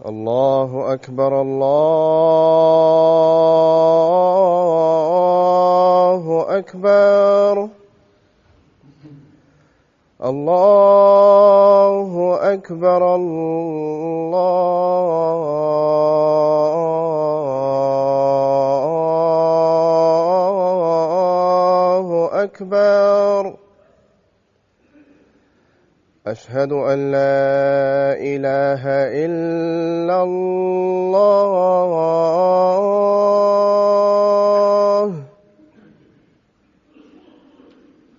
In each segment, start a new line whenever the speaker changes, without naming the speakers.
الله أكبر الله أكبر الله أكبر الله أكبر أشهد أن لا إله إلا الله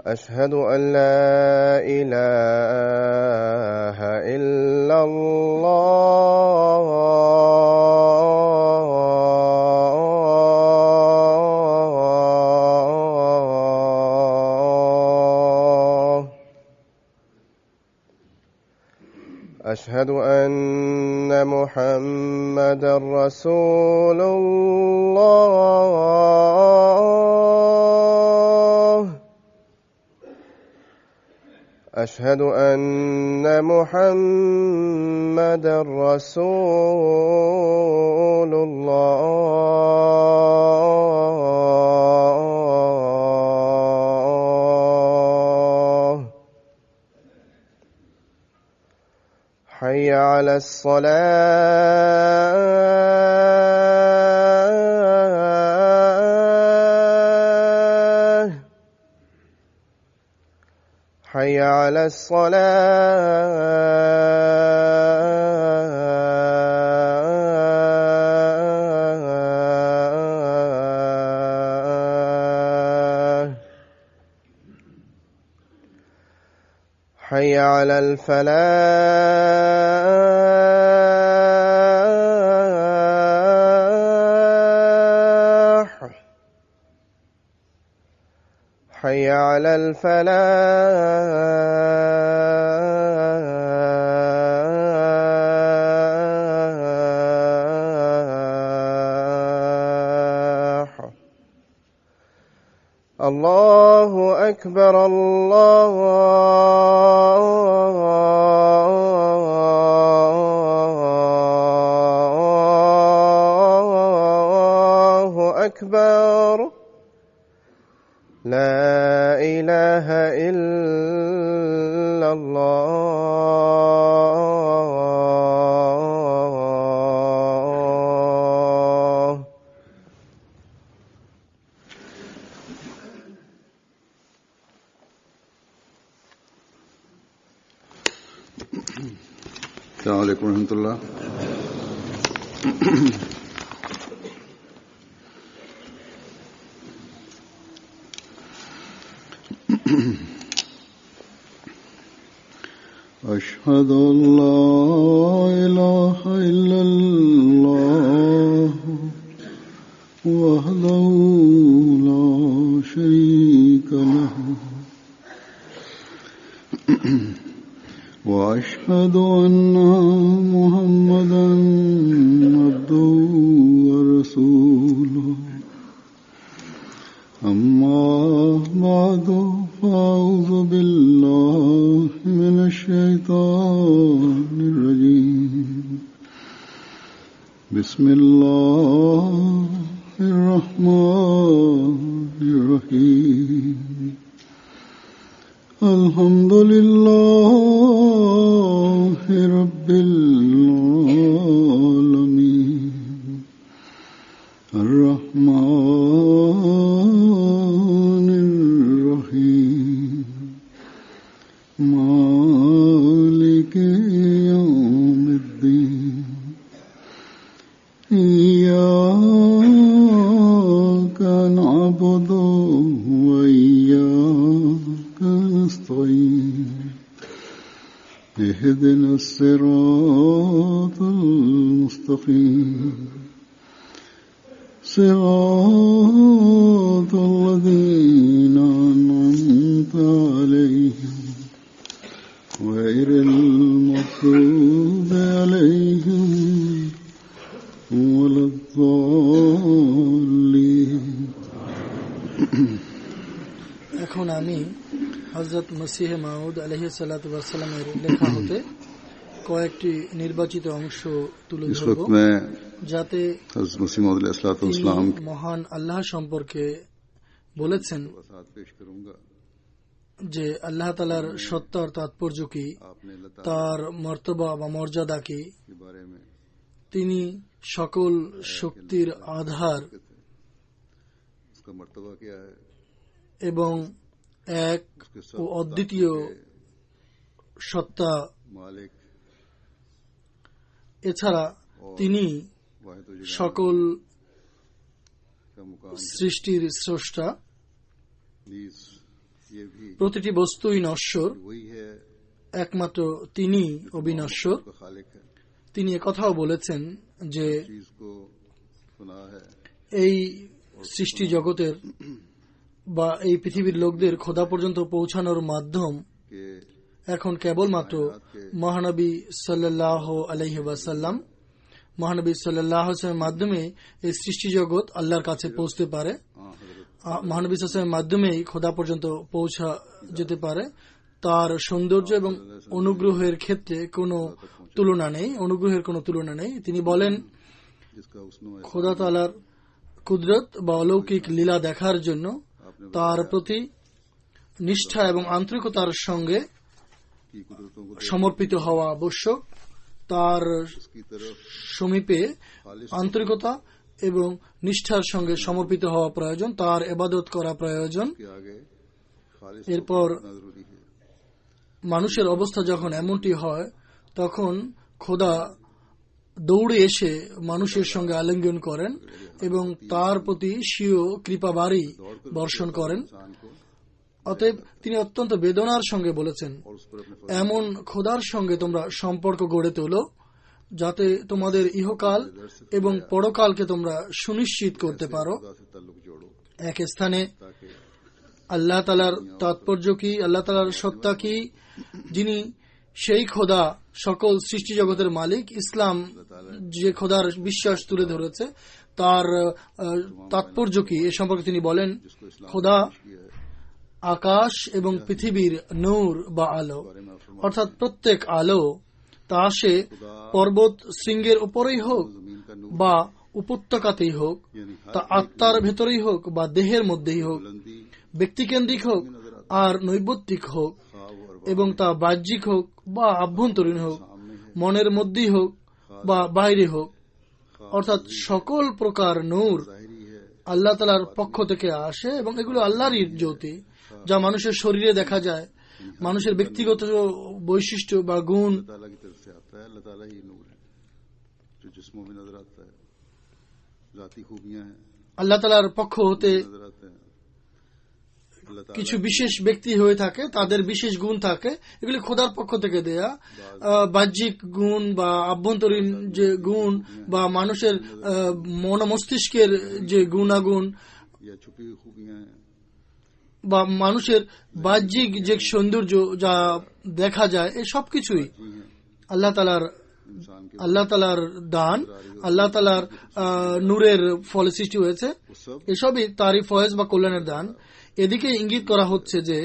أشهد أن لا إله إلا الله أشهد أن محمدًا رسول الله أشهد أن محمدًا رسول الله حي على الصلاة حي على الصلاة حي على الفلاح حي على الفلاح الله أكبر الله أكبر لا إله إلا الله
السلام عليكم ورحمة الله. أشهد أن لا إله إلا الله وحده لا شريك له وأشهد أن محمدًا عبده ورسوله أما بعد فأعوذ بالله من الشيطان الرجيم بسم الله الرحمن الرحيم الحمد لله رب العالمين الرحمن الرحيم مالك يوم الدين إياك نعبد وإياك نستعين اهدنا الصراط المستقيم صراط الذين أنعمت عليهم غير المغضوب عليهم ولا الضالين.
এখন আমি হযরত মসিহ মাউদ আলাইহিস সালাতু ওয়াস সালামের লেখা হতে কয়েকটি নির্বাচিত অংশ তুলে
इस
ধরব
वक्त मैं
যাতে
हज़रत मसीह मौद अलैहिस्सलाम
তিনি মহান আল্লাহ সম্পর্কে বলেছেন
वसात पेश करूंगा।
যে আল্লাহ তাআলার সত্তার তাৎপর্য কি,
आपने अल्लाह ताला
তার মর্তবা বা মর্যাদা কি।
के बारे में
তিনি সকল শক্তির আধার
उसका मर्तबा क्या है,
এবং এক
उसके
ও
सब
অদ্বিতীয় সত্তা।
मालिक
এছাড়া তিনি
वाहिद
সকল
का मुकाम
সৃষ্টির স্রষ্টা।
नीज ये भी
প্রতিটি বস্তুই নশ্বর,
वही है
একমাত্র তিনি অবিনশ্বর।
का खालिक है,
তিনি একথাও বলেছেন যে
चीज को सुना है
এই সৃষ্টি জগতের বা এই পৃথিবীর লোকদের খোদা পর্যন্ত পৌঁছানোর মাধ্যম
कि
এখন কেবলমাত্র মহানবী সাল্লাল্লাহু আলাইহি ওয়াসাল্লাম। মহানবী সাল্লাল্লাহু আলাইহি ওয়াসাল্লামের মাধ্যমে এই সৃষ্টি জগৎ আল্লাহর কাছে পৌঁছতে পারে। মহানবী সাল্লাল্লাহু আলাইহি ওয়াসাল্লামের মাধ্যমেই খোদা পর্যন্ত পৌঁছা যেতে পারে। তার সৌন্দর্য এবং অনুগ্রহের ক্ষেত্রে কোনো তুলনা নেই, অনুগ্রহের কোনো তুলনা নেই। তিনি বলেন,
जिसका उसनो
খোদা তাআলার কুদরত বা অলৌকিক লীলা দেখার জন্য তার প্রতি নিষ্ঠা এবং আন্তরিকতার সঙ্গে
की कुदरतों को
সমর্পিত হওয়া আবশ্যক। তার
उसकी तरफ
সমীপে আন্তরিকতা এবং নিষ্ঠার সঙ্গে সমর্পিত হওয়া প্রয়োজন, তার ইবাদত করা প্রয়োজন।
के आगे खालिस
এরপর
होना जरूरी है।
মানুষের অবস্থা যখন এমনটি হয় তখন খোদা দৌড়ে এসে মানুষের সঙ্গে আলিঙ্গন করেন এবং তার প্রতি স্বীয় কৃপাবাড়ি বর্ষণ করেন।
इंसान को
অতএব তিনি অত্যন্ত বেদনার সঙ্গে বলেছেন,
और उस पर अपने
এমন খোদার সঙ্গে তোমরা সম্পর্ক গড়ে তোলো যাতে তোমাদের ইহকাল এবং পরকালকে তোমরা সুনিশ্চিত করতে পারো।
खुदा से ताल्लुक जोड़ो
এক স্থানে
ताकि
আল্লাহ তাআলার তাৎপর্য কি, আল্লাহ তাআলার সত্তা কি, যিনি সেই খোদা সকল সৃষ্টি জগতের মালিক। ইসলাম যে খোদার বিশ্বাস তুলে ধরেছে তার তাৎপর্য কি এ সম্পর্কে তিনি বলেন,
जिसको इस्लाम
খোদা
किया है
আকাশ এবং পৃথিবীর নূর বা আলো,
बारे में आप फरमाते
অর্থাৎ প্রত্যেক আলো তা সে পর্বত শৃঙ্গের উপরেই হোক
हैं, जमीन का नूर
বা উপত্যকাতেই হোক,
यानी हर
তা আত্মার ভেতরেই হোক বা দেহের মধ্যেই হোক,
बुलंदी
ব্যক্তিকেন্দ্রিক হোক আর নৈবত্তিক হোক,
ख्वाब और
এবং তা বাহ্যিক হোক বা আভ্যন্তরীণ হোক,
सामने है,
মনের মধ্যেই হোক বা বাইরে হোক, অর্থাৎ সকল প্রকার নূর
जाहिरी है,
আল্লাহ তাআলার পক্ষ থেকে আসে এবং এগুলো আল্লাহরই জ্যোতি, যা মানুষের শরীরে দেখা যায়। মানুষের ব্যক্তিগত বৈশিষ্ট্য বা গুণ
अल्लाह ताला की तरफ से आता है। अल्लाह ताला ही नूर है जो जिस्मों में नजर आता है, जाती खूबियां हैं
আল্লাহ তাআলার পক্ষ হতে
नजर आते हैं। अल्लाह ताला
কিছু বিশেষ ব্যক্তি হয়ে থাকে, তাদের বিশেষ গুণ থাকে, এগুলি খোদার পক্ষ থেকে দেয়া। বাহ্যিক গুণ বা আভ্যন্তরীণ যে গুণ বা মানুষের মন মস্তিষ্কের যে গুণাগুণ
या छुपी हुई खूबियां हैं,
বা মানুষের বাহ্যিক যে সৌন্দর্য যা দেখা যায়, এই সব কিছুই
जी हैं
আল্লাহ তাআলার
इंसान के
আল্লাহ তাআলার দান, আল্লাহ তাআলার নূরের ফলে সৃষ্টি হয়েছে।
वो सब
এসবই তারই ফয়েজ বা কল্যাণের দান। এদিকে ইঙ্গিত করা হচ্ছে যে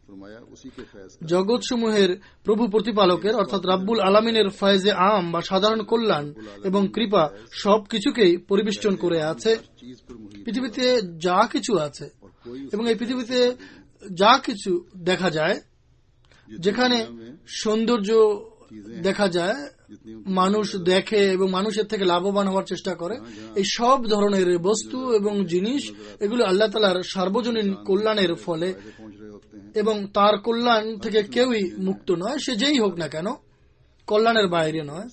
फरमाया उसी के फैज का
জগৎসমূহের প্রভু প্রতিপালকের অর্থাৎ রাব্বুল আলামিনের ফয়েজে আম বা সাধারণ কল্যাণ এবং কৃপা সবকিছুকেই পরিবেষ্টন করে আছে।
चीज पर मुहित
পৃথিবীতে যা কিছু আছে
और कोई
এবং এই পৃথিবীতে যা কিছু দেখা যায়, যেখানে সৌন্দর্য দেখা যায়,
जितनी
মানুষ দেখে এবং মানুষের থেকে লাভবান হওয়ার চেষ্টা করে, এই সব ধরনের বস্তু এবং জিনিস এগুলো আল্লাহ তাআলার সার্বজনীন কল্যাণের ফলে
फायदे पहुंच रहे होते हैं।
এবং তার কল্যাণ থেকে কেউই মুক্ত নয়, সে যেই হোক না কেন, কল্যাণের বাইরে নয়।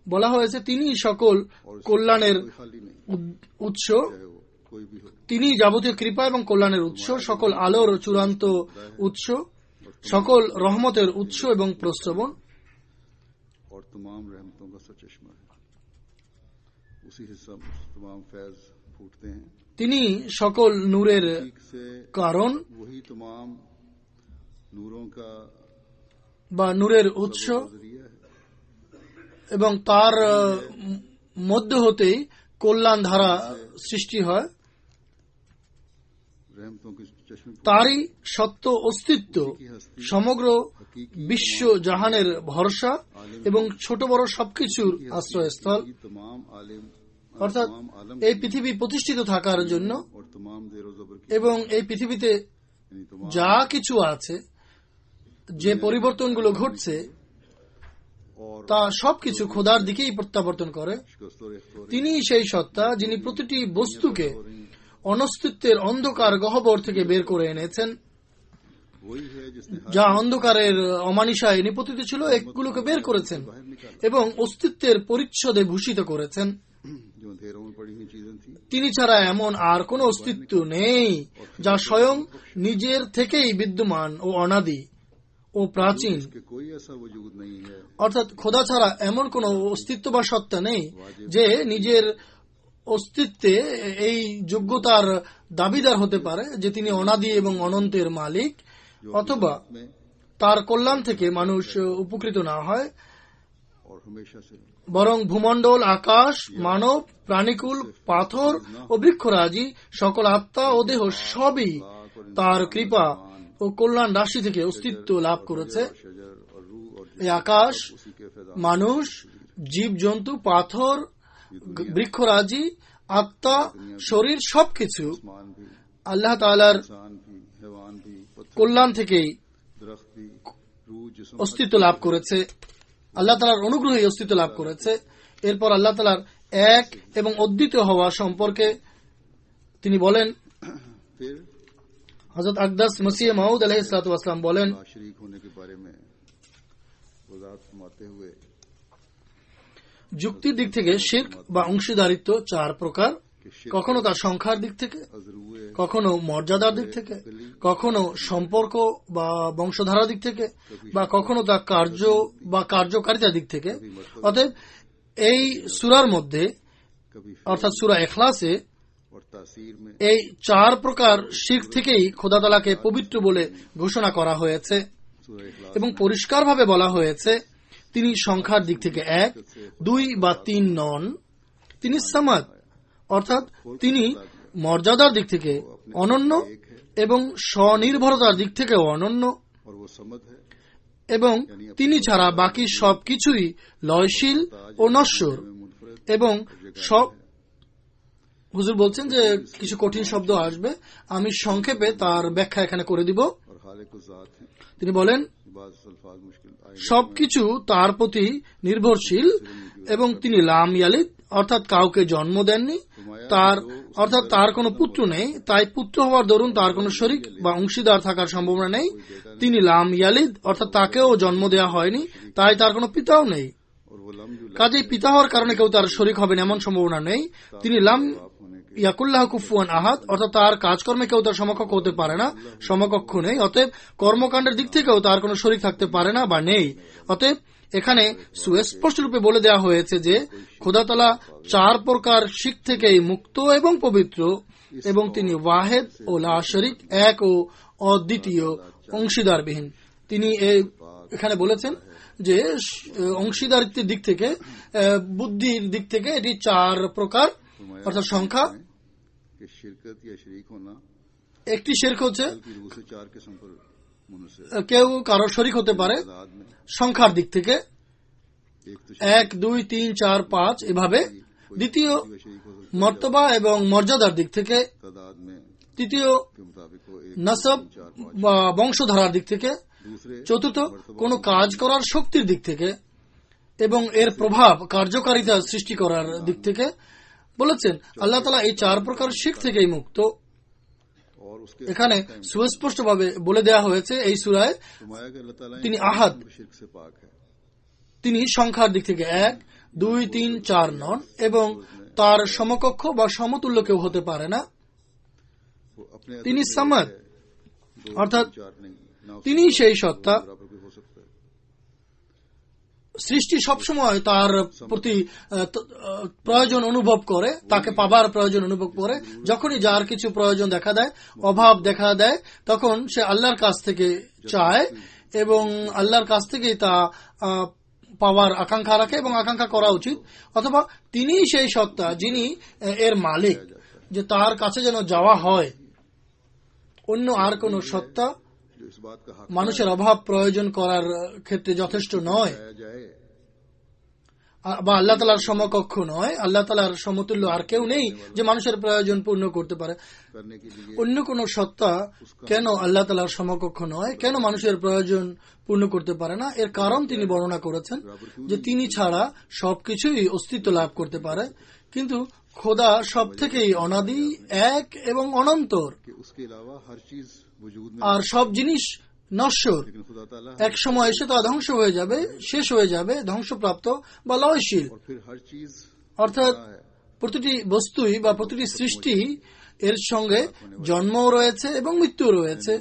বলা হয়েছে তিনি সকল কল্যাণের
कोई खाली नहीं,
উৎস,
चाहे वो कोई भी हो।
তিনি যাবতীয় কৃপা এবং কল্যাণের উৎস, সকল আলোর চূড়ান্ত উৎস, সকল রহমতের উৎস এবং প্রস্রবণ।
और तमाम रहमतों का सरचश्मा है। उसी हिस्सा तमाम फैज फूटते हैं।
তিনি সকল নূরের
ठीक से
কারণ
वही तमाम नूरों का
বা নূরের উৎস
जरिया है।
এবং তার মধ্য হতেই কল্যাণ ধারা সৃষ্টি হয়।
रहमतों के चश्मे
তারই সত্য অস্তিত্ব সমগ্র বিশ্ব জাহানের ভরসা এবং ছোট বড় সবকিছুর আশ্রয়স্থল।
कि तमाम आलिम
অর্থাৎ এই পৃথিবী প্রতিষ্ঠিত থাকার জন্য
और तमाम जेर व ज़बर की
এবং এই পৃথিবীতে
यानी तमाम
যা কিছু আছে, যে পরিবর্তনগুলো ঘটছে,
और
তা সবকিছু খোদার দিকেই প্রত্যাবর্তন করে।
शिकस्त और इख्तियार
তিনি সেই সত্তা যিনি প্রতিটি বস্তুকে অনস্তিত্বের অন্ধকার গহ্বর থেকে বের করে এনেছেন।
वही है जिसने
যা অন্ধকারের অমানিসায় নিপতিত ছিল, এগুলোকে বের করেছেন এবং অস্তিত্বের পরিচ্ছদে ভূষিত করেছেন।
जो अंधेरों में पड़ी हुई चीजें थी
তিনি ছাড়া এমন আর কোনো অস্তিত্ব নেই যা স্বয়ं নিজের থেকেই বিদ্যমান ও অনাদি ও প্রাচীন।
कि कोई ऐसा वजूद नहीं है
অর্থাৎ খোদা ছাড়া এমন কোনো অস্তিত্ব বা সত্তা নেই যে নিজের অস্তিত্বে এই যোগ্যতার দাবিদার হতে পারে যে তিনি অনাদি এবং অনন্তের মালিক, অথবা
में
তার কল্যাণ থেকে মানুষ উপকৃত না হয়,
और हमेशा से
বরং ভূমণ্ডল, আকাশ, মানব, প্রাণীকুল, পাথর ও বৃক্ষরাজি, সকল আত্মা ও দেহ সবই তার কৃপা ও কল্যাণ রাশি থেকে অস্তিত্ব লাভ করেছে।
शजर और रूह और
এই আকাশ,
उसी के फैज़ा
মানুষ, জীব জন্তু, পাথর, বৃক্ষরাজি, আত্মা, শরীর সবকিছু
आसमान भी
আল্লাহ তাআলার
इंसान भी हैवान भी पत्थर
কল্যাণ থেকেই
दरख्त भी रूह जिस्म
অস্তিত্ব লাভ করেছে, আল্লাহ তাআলার অনুগ্রহে অস্তিত্ব লাভ করেছে। এরপর আল্লাহ তাআলার এক এবং অদ্বিতীয় হওয়া সম্পর্কে তিনি বলেন,
फिर
হযরত আকদাস মসিহ মাউদ আলাইহিস সালাতু ওয়াস সালাম বলেন,
शरीक होने के बारे में वजाहत फरमाते हुए
যুক্তির দিক থেকে শিরক বা অংশীদারিত্ব চার প্রকার। কখনো তার সংখ্যার দিক থেকে,
अजरुए
কখনো মর্যাদার দিক থেকে, কখনো সম্পর্ক বা বংশধারার দিক থেকে, বা কখনো তার কার্য বা কার্যকারিতার দিক থেকে। অতএব এই সূরার মধ্যে
कभी
অর্থাৎ সূরা ইখলাসে
और तासीर में
এই চার প্রকার শিরক থেকেই খোদা তাআলাকে পবিত্র বলে ঘোষণা করা হয়েছে
सूरह इखलास
এবং পরিষ্কারভাবে বলা হয়েছে তিনি সংখ্যার দিক থেকে এক, দুই বা তিন নন। তিনি সামাদ অর্থাৎ তিনি মর্যাদার দিক থেকে অনন্য এবং স্বনির্ভরতার দিক থেকে অনন্য,
और वो समद है
এবং তিনি ছাড়া বাকি সবকিছুই লয়শীল ও নশ্বর।
मुनफरद
এবং সব হুজুর বলছেন যে কিছু কঠিন শব্দ আসবে, আমি সংক্ষেপে তার ব্যাখ্যা এখানে করে দিব।
और खालिक ज़ात है।
তিনি বলেন
बाज़ अल्फाज मुश्किल आए
সবকিছু তার প্রতি নির্ভরশীল এবং তিনি লাম ইয়ালিদ অর্থাৎ কাউকে জন্ম দেননি, তার অর্থাৎ তার কোনো পুত্র নেই, তাই পুত্র হওয়ার দরুন তার কোনো শরীক বা অংশীদার থাকার সম্ভাবনা নেই। তিনি লাম ইয়ালিদ অর্থাৎ তাকেও জন্ম দেওয়া হয়নি, তাই তার কোনো পিতাও নেই।
और वो लम जो
কাজেই পিতা হওয়ার কারণে কেউ তার শরীক হবেন এমন সম্ভাবনা নেই। তিনি লাম ইয়াকুল্লাহ কুফুয়ান আহাদ অর্থাৎ তার কাজকর্মে কেউ তার সমকক্ষ হতে পারে না, সমকক্ষ নেই। অতএব কর্মকাণ্ডের দিক থেকেও তার কোনো শরীক থাকতে পারে না বা নেই। অতএব এখানে সুস্পষ্ট রূপে বলে দেওয়া হয়েছে যে খোদা তাআলা চার প্রকার শিরক থেকেই মুক্ত এবং পবিত্র, এবং তিনি ওয়াহেদ ও লা শরীক, এক ও অদ্বিতীয়, অংশীদারবিহীন। তিনি এখানে বলেছেন যে অংশীদারিত্বের দিক থেকে, বুদ্ধির দিক থেকে এটি চার প্রকার অর্থাৎ সংখ্যা।
कि शिरकत या शरीक होना
একটি শিরক হচ্ছে
की रूह से चार किस्म पर मुनहसर
কেউ কারো শরীক হতে পারে
तादाद में
সংখ্যার দিক থেকে,
एक तो
1, 2, 3, 4, 5 এভাবে। দ্বিতীয়
शरीक हो सकता
মর্তবা এবং মর্যাদার দিক থেকে,
है तादाद में
তৃতীয়
के मुताबिक हो एक
নসব
4 5
বা বংশধারার দিক থেকে,
दूसरे
চতুর্থ কোনো কাজ করার শক্তির দিক থেকে এবং এর প্রভাব কার্যকারিতা সৃষ্টি করার দিক থেকে। বলেছেন আল্লাহ তাআলা এই চার প্রকার শিরক থেকেই মুক্ত।
और उसके
এখানে সুস্পষ্টভাবে বলে দেওয়া হয়েছে এই সূরায়
फरमाया कि अल्लाह ताला
তিনি আহাদ,
शिरक से पाक है।
তিনি সংখ্যার দিক থেকে 1, 2, 3, 4 নন এবং তার সমকক্ষ বা সমতুল্য কেউ হতে পারে না।
वो अपने
তিনি সামাদ অর্থাৎ
चार नहीं ना
তিনি সেই সত্তা,
बराबर भी हो सकता है।
সৃষ্টি সবসময় তার প্রতি প্রয়োজন অনুভব করে, তাকে পাবার প্রয়োজন অনুভব করে। যখনই যার কিছু প্রয়োজন দেখা দেয়, অভাব দেখা দেয়, তখন সে আল্লাহর কাছ থেকে চায় এবং আল্লাহর কাছ থেকেই তা পাওয়ার আকাঙ্ক্ষা রাখে এবং আকাঙ্ক্ষা করা উচিত। অথবা তিনিই সেই সত্তা যিনি এর মালিক, যে তার কাছে যেন যাওয়া হয়। অন্য আর কোন সত্তা
जो इस बात का हक
মানুষের অভাব প্রয়োজন করার ক্ষেত্রে যথেষ্ট নয়।
पाया जाए
বা আল্লাহ তালার সমকক্ষ নয়, আল্লাহ তালার সমতুল্য আর কেউ নেই যে মানুষের প্রয়োজন পূর্ণ করতে পারে।
करने के लिए
অন্য কোন সত্তা কেন আল্লাহ তালার সমকক্ষ নয়, কেন মানুষের প্রয়োজন পূর্ণ করতে পারে না, এর কারণ তিনি বর্ণনা করেছেন যে তিনি ছাড়া সবকিছুই অস্তিত্ব লাভ করতে পারে। কিন্তু খোদা সব থেকেই অনাদি, এক এবং অনন্তর,
कि उसके अलावा हर चीज वजूद में,
আর সব জিনিস নশ্বর।
लेकिन खुदा ताला
এক সময় এসে তা ধ্বংস হয়ে যাবে, শেষ হয়ে যাবে, ধ্বংসপ্রাপ্ত বা লয়শীল।
और फिर हर चीज
অর্থাৎ প্রতিটি বস্তুই বা প্রতিটি সৃষ্টি এর সঙ্গে জন্মও রয়েছে এবং মৃত্যুও রয়েছে।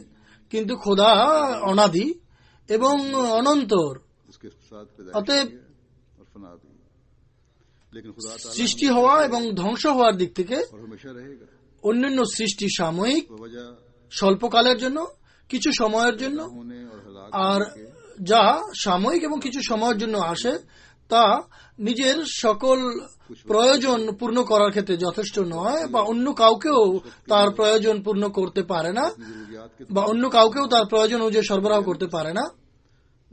কিন্তু খোদা অনাদি এবং অনন্তর,
उसके साथ पैदा
অতএব
और फना भी, लेकिन खुदा ताला
সৃষ্টি হওয়া এবং ধ্বংস হওয়ার দিক থেকে
और हमेशा रहेगा।
অন্যান্য সৃষ্টি সাময়িক,
वजह
স্বল্পকালের জন্য, কিছু সময়ের জন্য,
होने और हलाक
আর
होने के
যা সাময়িক এবং কিছু সময়ের জন্য আসে তা নিজের সকল প্রয়োজন পূর্ণ করার ক্ষেত্রে যথেষ্ট নয়, বা অন্য কাউকেও তার প্রয়োজন পূর্ণ করতে পারে না,
जरूरियात के
বা অন্য কাউকেও তার প্রয়োজন অনুযায়ী সরবরাহ করতে পারে না।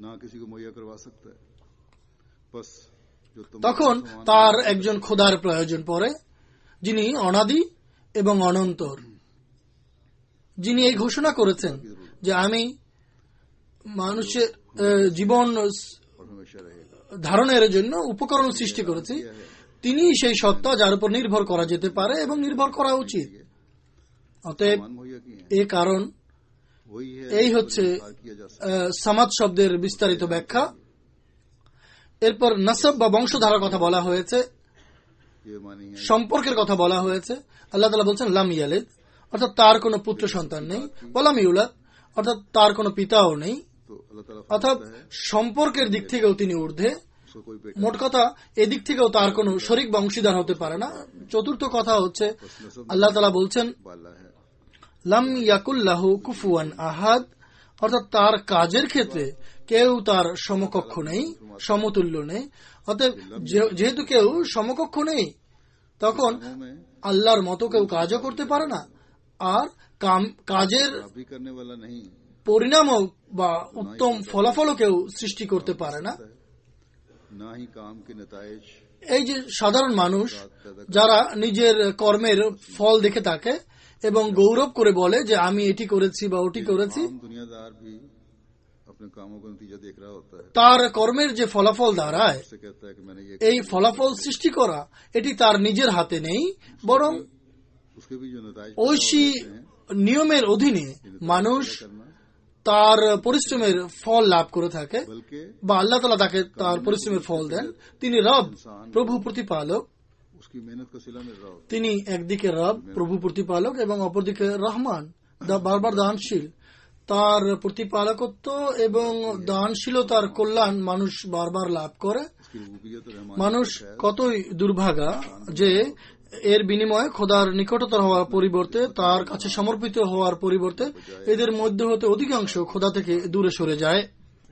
ना किसी को मुहैया करवा सकता है। बस जो तुम
তখন তার একজন খোদার প্রয়োজন পড়ে, যিনি অনাদি এবং অনন্তর, যিনি এই ঘোষণা করেছেন যে আমি মানুষের জীবন
और हमेशा रहेगा।
ধারণের জন্য উপকরণ সৃষ্টি করেছি। তিনি সেই সত্তা যার উপর নির্ভর করা যেতে পারে এবং নির্ভর করা উচিত। অতএব
मान मुहैया किए हैं,
এ কারণ
वही है
এই হচ্ছে
इनकार किया जा सकता
সামাদ শব্দের বিস্তারিত ব্যাখ্যা। এরপর নসব বা বংশধারার কথা বলা হয়েছে,
है। ये मानी है
সম্পর্কের কথা বলা হয়েছে। আল্লাহ তাআলা বলছেন লাম ইয়ালিদ, অর্থাৎ তার কোনো পুত্র সন্তান নেই, ওয়ালাম ইউলাদ, অর্থাৎ তার কোনো পিতাও নেই।
तो अल्लाह ताला
অর্থাৎ
फरमाता है
সম্পর্কের দিক থেকেও তিনি ঊর্ধ্বে।
उसको कोई बेटा
মোট কথা এদিক থেকেও তার কোনো শরীক বা অংশীদার হতে পারে না। চতুর্থ কথা হচ্ছে আল্লাহ তাআলা বলছেন
बाला है।
লাম ইয়াকুল্লাহু কুফুয়ান আহাদ, অর্থাৎ তার কাজের ক্ষেত্রে কেউ তার সমকক্ষ নেই, সমতুল্য নেই। অতএব যেহেতু কেউ সমকক্ষ নেই, তখন
कामों में
আল্লাহর মতো কেউ কাজও করতে পারে না, আর কাজের
भी करने वाला नहीं,
পরিণামও বা উত্তম ফলাফলও কেউ সৃষ্টি করতে পারে না।
ना ही काम के नताइज
এই যে সাধারণ মানুষ যারা নিজের কর্মের ফল দেখে থাকে এবং গৌরব করে বলে যে আমি এটি করেছি বা ওটি করেছি,
आम दुनियादार भी अपने कामों का नतीजा देख रहा होता है,
তার কর্মের যে ফলাফল দাঁড়ায়,
उससे कहता है कि मैंने ये
এই ফলাফল সৃষ্টি করা এটি তার নিজের হাতে নেই, বরং
उसके भी जो नताइज
ঐশী নিয়মের অধীনে মানুষ
करना,
তার পরিশ্রমের ফল লাভ করে থাকে,
बल्कि
বা আল্লাহ তাআলা তাকে তার পরিশ্রমের ফল দেন। তিনি রব, প্রভু প্রতিপালক।
उसकी मेहनत का सिला मिल रहा होता
তিনি একদিকে রব, প্রভু প্রতিপালক, এবং অপরদিকে রহমান, বারবার দানশীল। তার প্রতিপালকত্ব এবং দানশীলতার কল্যাণ মানুষ বারবার লাভ করে।
है। उसकी रुबूबियत और रहमानियत
মানুষ কতই দুর্ভাগা যে এর বিনিময়ে খোদার নিকটতর হওয়ার পরিবর্তে, তার কাছে সমর্পিত হওয়ার পরিবর্তে এদের মধ্য হতে অধিকাংশ খোদা থেকে দূরে সরে যায়।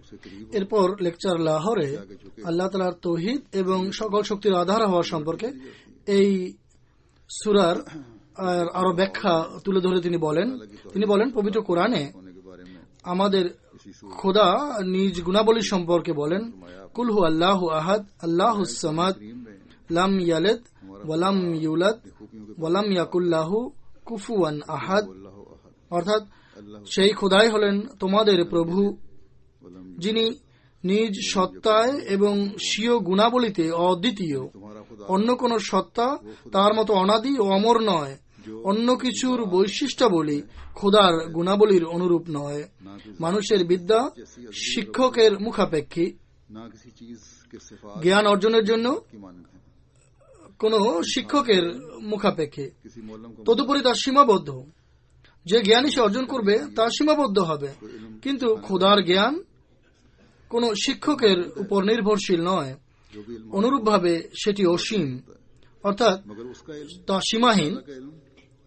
उसके करीब
এরপর লেকচার লাহোরে আল্লাহ তাআলার তৌহিদ এবং সকল শক্তির আধার হওয়া সম্পর্কে এই সূরার আরো ব্যাখ্যা তুলে ধরে তিনি বলেন পবিত্র কোরআনে
होने के बारे में
আমাদের খোদা নিজ গুণাবলী সম্পর্কে বলেন, কুল হু আল্লাহু আহাদ আল্লাহুস সামাদ
करीम में
লাম ইয়ালিদ ওয়ালাম ইউলাদ ওয়ালাম ইয়াকুল্লাহু কুফুয়ান আহাদ।
अल्लाह अहद
অর্থাৎ
अल्लाह
সেই খোদাই হলেন তোমাদের প্রভু,
वलम
যিনি নিজ সত্তায় এবং স্বীয় গুণাবলীতে অদ্বিতীয়।
तुम्हारा खुदा
অন্য কোন সত্তা তার মতো অনাদি ও অমর নয়। অন্য কিছুর বৈশিষ্ট্যাবলী খোদার গুণাবলীর অনুরূপ নয়। মানুষের বিদ্যা শিক্ষকের মুখাপেক্ষী।
ना किसी चीज के सिफात
জ্ঞান অর্জনের জন্য
की मानते हैं,
কোন শিক্ষকের মুখাপেক্ষী,
किसी मौलम को
তদুপরি তার সীমাবদ্ধ। যে জ্ঞানই সে অর্জন করবে তা সীমাবদ্ধ হবে, কিন্তু খোদার জ্ঞান কোন শিক্ষকের উপর নির্ভরশীল নয়।
जो भी इल्म
অনুরূপভাবে সেটি অসীম, অর্থাৎ
मगर उसका इल्म
তা सীমাহীন।
का इल्म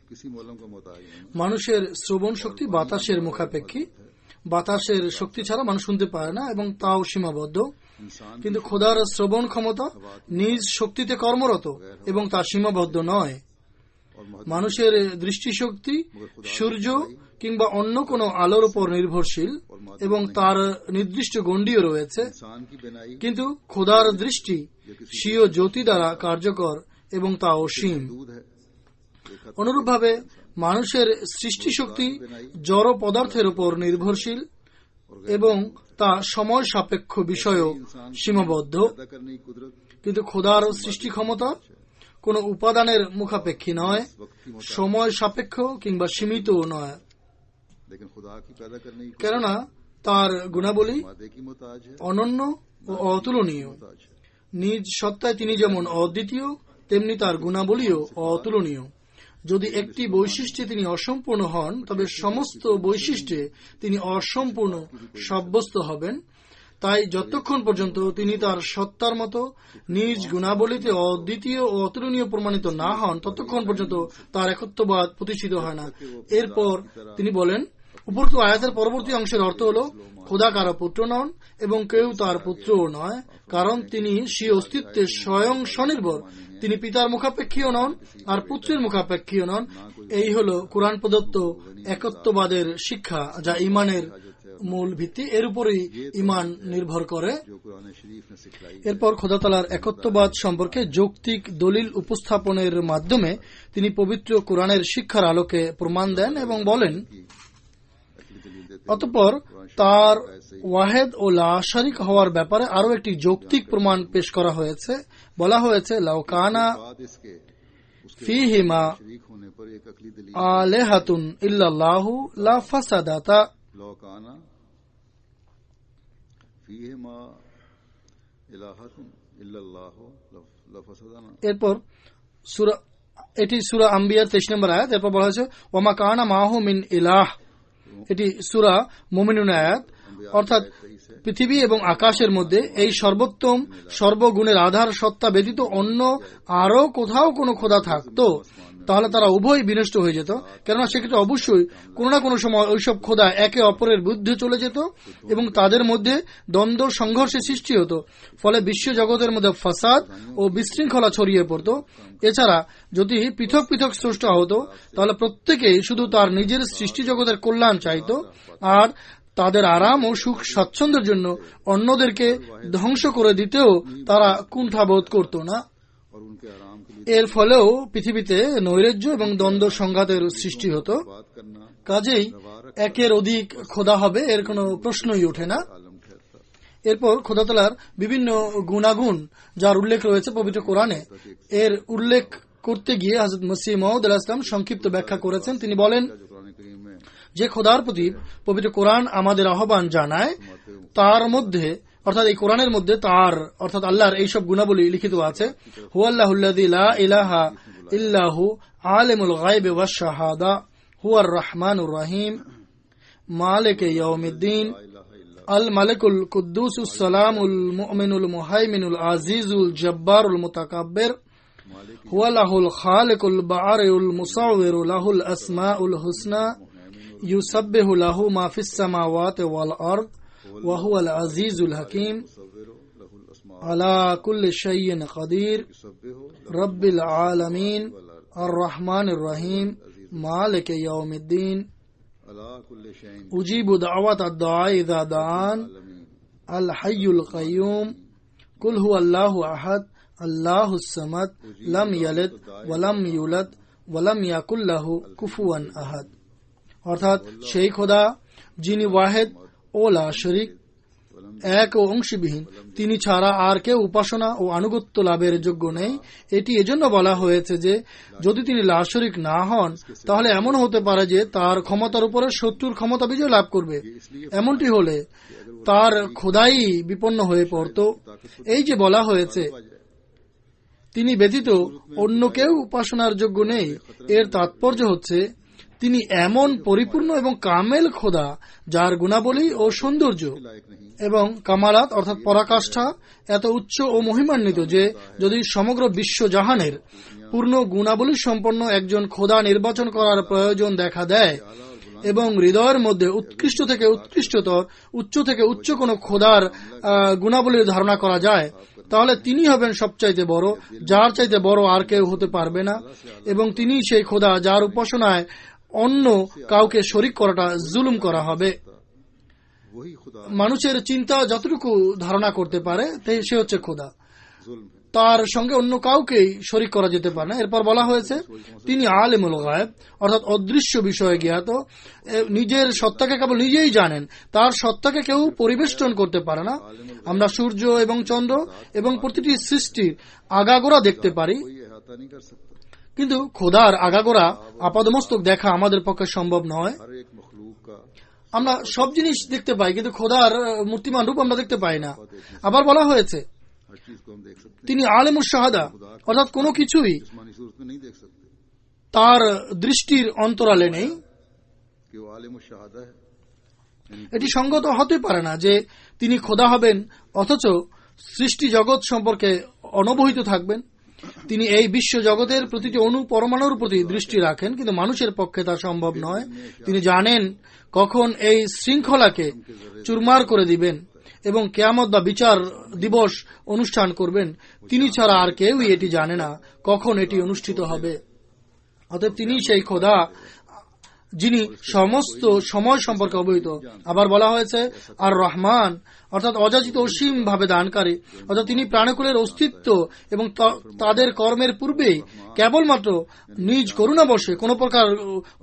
किसी मौलम का मोहताज नहीं।
মানুষের শ্রবণ শক্তি বাতাসের মুখাপেক্ষী। বাতাসের শক্তি ছাড়া মানুষ শুনতে পারে না এবং তাও সীমাবদ্ধ।
इंसान
কিন্তু খোদার শ্রবণ ক্ষমতা নিজ শক্তিতে কর্মরত এবং তা সীমাবদ্ধ নয়।
और महद
মানুষের দৃষ্টিশক্তি সূর্য, কিংবা অন্য কোনো আলোর উপর নির্ভরশীল এবং তার নির্দিষ্ট গণ্ডিও রয়েছে,
इंसान की बिनाई
কিন্তু খোদার দৃষ্টি স্বীয় জ্যোতি দ্বারা কার্যকর এবং তা অসীম।
दूध है। एक हद
অনুরূপভাবে মানুষের সৃষ্টিশক্তি জড় পদার্থের উপর নির্ভরশীল এবং তা সময় সাপেক্ষ বিষয়ও সীমাবদ্ধ,
पैदा करने की कुदरत
কিন্তু খোদার সৃষ্টি ক্ষমতা কোনো উপাদানের মুখাপেক্ষী নয়, সময় সাপেক্ষ কিংবা সীমিত নয়,
लेकिन खुदा की पैदा करने की
কেননা তার গুণাবলী
मादे की मोहताज है,
অনন্য ও অতুলনীয়।
मोहताज है।
নিজ সত্তায় তিনি যেমন অদ্বিতীয়, তেমনি তার গুণাবলীও অতুলনীয়। যদি একটি বৈশিষ্ট্যে তিনি অসম্পূর্ণ হন, তবে সমস্ত বৈশিষ্ট্যে তিনি অসম্পূর্ণ সাব্যস্ত হবেন। তাই যতক্ষণ পর্যন্ত তিনি তার সত্তার মতো নিজ গুণাবলীতে অদ্বিতীয় ও অতুলনীয় প্রমাণিত না হন, ততক্ষণ পর্যন্ত তার একত্ববাদ প্রতিষ্ঠিত হয় না। এরপর তিনি বলেন, উপরোক্ত আয়াতের পরবর্তী অংশের অর্থ হল, খোদা কারো পুত্র নন এবং কেউ তার পুত্রও নয়, কারণ তিনি স্বীয় অস্তিত্বে স্বয়ং স্বনির্ভর। তিনি পিতার মুখাপেক্ষীও নন আর পুত্রের মুখাপেক্ষীও নন। এই হল কোরআন প্রদত্ত একত্ববাদের শিক্ষা, যা ইমানের মূল ভিত্তি। এর উপরেই ইমান নির্ভর করে।
जो कुरान शरीफ ने सिखलाई
এরপর খোদা তাআলার একত্ববাদ সম্পর্কে যৌক্তিক দলিল উপস্থাপনের মাধ্যমে তিনি পবিত্র কোরআনের শিক্ষার আলোকে প্রমাণ দেন এবং বলেন,
अकली दलील देते
অতঃপর তার ওয়াহেদ ও লা শারিক হওয়ার ব্যাপারে আরও একটি যৌক্তিক প্রমাণ পেশ করা হয়েছে। বলা হয়েছে, লাউকানা
बाद इसके उसके
ফীহিমা
शरीक होने पर एक अकली दलील
আলিহাতুন ইল্লাল্লাহু লা ফাসাদাতা।
लौकाना फीहिमा इलाहतुन इल्लल्लाहु लफसदाना।
এরপর এটি সূরা আম্বিয়ার 23 নম্বর আয়াত। এরপর বলা হয়েছে, ওয়ামা কানা মাহু মিন ইলাহ। এটি সূরা মুমিনুন আয়াত। অর্থাৎ পৃথিবী এবং আকাশের মধ্যে এই সর্বোত্তম সর্বগুণের আধার সত্তা ব্যতীত অন্য আরো কোথাও কোনো খোদা থাকতো, তাহলে তারা উভয় বিনষ্ট হয়ে যেত। কেননা সেক্ষেত্রে অবশ্যই কোনো না কোনো সময় ওইসব খোদা একে অপরের বিরুদ্ধে চলে যেত এবং তাদের মধ্যে দ্বন্দ্ব সংঘর্ষের সৃষ্টি হতো। ফলে বিশ্ব জগতের মধ্যে ফাসাদ ও বিশৃঙ্খলা ছড়িয়ে পড়ত। এছাড়া যদি পৃথক পৃথক স্রষ্টা হতো, তাহলে প্রত্যেকেই শুধু তার নিজের সৃষ্টি জগতের কল্যাণ চাইত আর তাদের আরাম ও সুখ স্বাচ্ছন্দ্যের জন্য অন্যদেরকে ধ্বংস করে দিতেও তারা কুণ্ঠাবোধ করত না।
और उनके आराम के लिए
এর ফলেও পৃথিবীতে নৈরাজ্য এবং দ্বন্দ্ব সংঘাতের সৃষ্টি হতো।
बात करना
কাজেই একের অধিক খোদা হবে এর কোনো প্রশ্নই ওঠে না।
आलम ठहरता।
এরপর খোদা তাআলার বিভিন্ন গুণাগুণ যার উল্লেখ রয়েছে পবিত্র কোরআনে, এর উল্লেখ করতে গিয়ে হযরত মসিহ মাউদ আলাইহিস সালাম সংক্ষিপ্ত ব্যাখ্যা করেছেন। তিনি বলেন,
जो कुरान करीम में
যে খোদার প্রতি পবিত্র কোরআন আমাদের আহ্বান জানায়, তার মধ্যে অর্থাৎ এই কোরআনের মধ্যে তার অর্থাৎ আল্লাহর এইসব গুণাবলী লিখিত আছে। হুয়াল্লাহুল্লাযী লা ইলাহা ইল্লাহু আলিমুল গায়বি ওয়াশ শাহাদা হুয়ার রহমানুর রহিম মালিকে ইয়াউমিদ্দিন আল মালিকুল কুদ্দুসুস সালামুল মুমিনুল মুহাইমিনুল আজিজুল জব্বারুল মুতাকাব্বির হুয়া লাহুল খালিকুল বারিউল মুসাওয়িরু লাহুল আসমাউল হুসনা ইউসাব্বিহু লাহু মা ফিস সামাওয়াতি ওয়াল আরদ ওয়া হুয়াল আজিজুল হাকীম
लहुल अस्मा
আলা কুল্লি শাইইন কাদির
युसब्बिहु
রব্বিল আলামিন আর রহমানির রহিম মালিকে ইয়াউমিদ্দিন
अला कुल्li शैइन
উজিবু দাওয়াত আদ-দুআ ইযা দাআন
आलमीन
আল হাইয়ুল কাইয়ুম কুল হুয়াল্লাহু আহাদ আল্লাহুস সামাদ লাম ইয়ালিদ ওয়া লাম ইউলাদ ওয়া লাম ইয়াকুল লাহু কুফুয়ান আহাদ। অর্থাৎ সেই খোদা যিনি ওয়াহেদ ও লা শরীক, এক ও অংশবিহীন, তিনি ছাড়া আর কেউ উপাসনা ও আনুগত্য লাভের যোগ্য নেই। এটি এজন্য বলা হয়েছে যে যদি তিনি লা শরীক না হন, তাহলে এমন হতে পারে যে তার ক্ষমতার উপরে শত্রুর ক্ষমতা বিজয় লাভ করবে। এমনটি হলে তার খোদাই বিপন্ন হয়ে পড়ত। এই যে বলা হয়েছে তিনি ব্যতীত অন্য কেউ উপাসনার যোগ্য নেই, এর তাৎপর্য হচ্ছে তিনি এমন পরিপূর্ণ এবং কামেল খোদা যার গুণাবলী ও সৌন্দর্য
लायक नहीं
এবং কামালাত অর্থাৎ পরাকাষ্ঠা এত উচ্চ ও মহিমান্বিত যে যদি সমগ্র বিশ্ব জাহানের পূর্ণ গুণাবলী সম্পন্ন একজন খোদা নির্বাচন করার প্রয়োজন দেখা দেয় এবং হৃদয়ের মধ্যে উৎকৃষ্ট থেকে উৎকৃষ্টতর, উচ্চ থেকে উচ্চ কোন খোদার গুণাবলীর ধারণা করা যায়, তাহলে তিনি হবেন সবচাইতে বড়, যার চাইতে বড় আর কেউ হতে পারবে না। এবং তিনি সেই খোদা যার উপাসনায় অন্য কাউকে শরিক করাটা জুলুম করা হবে।
वही खुदा
মানুষের চিন্তা যতটুকু ধারণা করতে পারে সে হচ্ছে খোদা,
जुल्म है।
তার সঙ্গে অন্য কাউকেই শরিক করা যেতে পারে না। এরপর বলা হয়েছে তিনি আলিমুল গায়ব, অর্থাৎ অদৃশ্য বিষয়ে জ্ঞাত, নিজের সত্তাকে কেবল নিজেই জানেন, তার সত্তাকে কেউ পরিবেষ্টন করতে পারে না। আমরা সূর্য এবং চন্দ্র এবং প্রতিটি সৃষ্টির আগাগোড়া দেখতে পারি,
कोई अहाता नहीं कर सकता।
কিন্তু খোদার আগাগোড়া আপাদমস্তক দেখা আমাদের পক্ষে সম্ভব নয়।
हर एक मखलूक का
আমরা সব জিনিস দেখতে পাই, কিন্তু খোদার মূর্তিমান রূপ আমরা দেখতে পাই না। আবার বলা হয়েছে
हर चीज को हम देख सकते
তিনি আলিমুশ শাহাদা, অর্থাৎ কোনো কিছুই
हैं, जिस्मानी सूरत में नहीं देख सकते
তার দৃষ্টির অন্তরালে নেই।
कि वो आलिम शहादा है।
এটি সঙ্গত হতে পারে না যে তিনি খোদা হবেন অথচ সৃষ্টি জগৎ সম্পর্কে অনবহিত থাকবেন। তিনি এই বিশ্ব জগতের প্রতিটি অণু পরমাণুর প্রতি দৃষ্টি রাখেন, কিন্তু মানুষের পক্ষে তা সম্ভব নয়। তিনি জানেন কখন এই শৃঙ্খলাকে চুরমার করে দিবেন এবং কিয়ামত বা বিচার দিবস অনুষ্ঠান করবেন। তিনি ছাড়া আর কেউই এটি জানে না কখন এটি অনুষ্ঠিত হবে। অতএব তিনি সেই খোদা যিনি সমস্ত সময় সম্পর্কে অবহিত। আবার বলা হয়েছে আর রহমান, অর্থাৎ অযাচিত অসীম ভাবে দানকারী, অর্থাৎ তিনি প্রাণকুলের অস্তিত্ব এবং তাদের কর্মের পূর্বেই কেবলমাত্র নিজ করুণা বশে কোনো প্রকার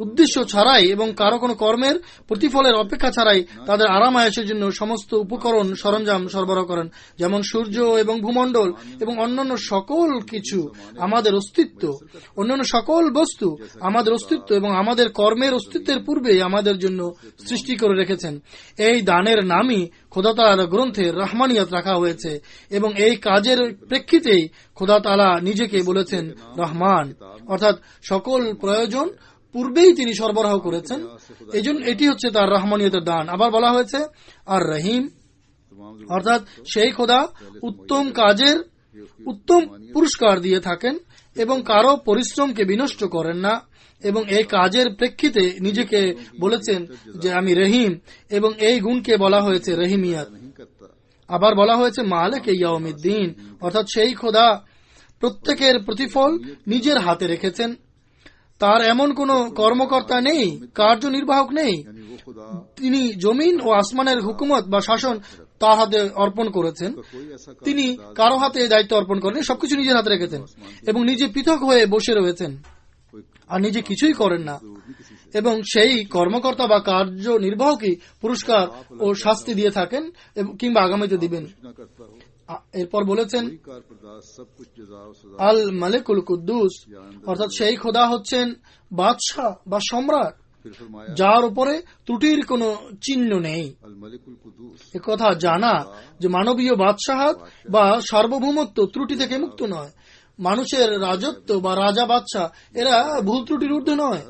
উদ্দেশ্য ছাড়াই এবং কারো কোনো কর্মের প্রতিফলের অপেক্ষা ছাড়াই তাদের আরাম আয়েশের জন্য সমস্ত উপকরণ সরঞ্জাম সরবরাহ করেন, যেমন সূর্য এবং ভূমণ্ডল এবং অন্যান্য সকল কিছু আমাদের অস্তিত্ব, অন্যান্য সকল বস্তু আমাদের অস্তিত্ব এবং আমাদের কর্মের অস্তিত্বের পূর্বে আমাদের জন্য সৃষ্টি করে রেখেছেন। এই দানের নামই খোদা তাআলার গ্রন্থে রহমানিয়ত রাখা হয়েছে এবং এই কাজের প্রেক্ষিতেই খোদা তাআলা নিজেকে বলেছেন রহমান, অর্থাৎ সকল প্রয়োজন পূর্বেই তিনি সরবরাহ করেছেন। এইজন্য এটি হচ্ছে তার রহমানিয়তের দান। আবার বলা হয়েছে আর রহিম, অর্থাৎ সেই খোদা উত্তম কাজের উত্তম পুরস্কার দিয়ে থাকেন এবং কারো পরিশ্রমকে বিনষ্ট করেন না, এবং এই কাজের প্রেক্ষিতে নিজেকে বলেছেন যে আমি রহিম, এবং এই গুণকে বলা হয়েছে রহিমিয়াত। আবার বলা হয়েছে মালিক ইয়াউমিদ্দিন, অর্থাৎ সেই খোদা প্রত্যেকের প্রতিফল নিজের হাতে রেখেছেন। তার এমন কোনো কর্মকর্তা নেই, কার্যনির্বাহক নেই। তিনি জমিন ও আসমানের হুকুমত বা শাসন তার হাতে অর্পণ করেছেন। তিনি কারো হাতে দায়িত্ব অর্পণ করেন, সবকিছু নিজের হাতে রেখেছেন এবং নিজে পৃথক হয়ে বসে রয়েছেন আর নিজে কিছুই করেন না, এবং সেই কর্মকর্তা বা কার্যনির্বাহকই পুরস্কার ও শাস্তি দিয়ে থাকেন কিংবা আগামীতে দিবেন। এরপর বলেছেন আল মালিকুল কুদ্দুস, অর্থাৎ সেই খোদা হচ্ছেন বাদশাহ বা সম্রাট যার উপরে ত্রুটির কোনো চিহ্ন নেই। একথা জানা যে মানবীয় বাদশাহাত বা সার্বভৌমত্ব ত্রুটি থেকে মুক্ত নয়। মানুষের রাজত্ব বা রাজা বাদশাহ এরা ভুল ত্রুটির ঊর্ধ্বে নয়।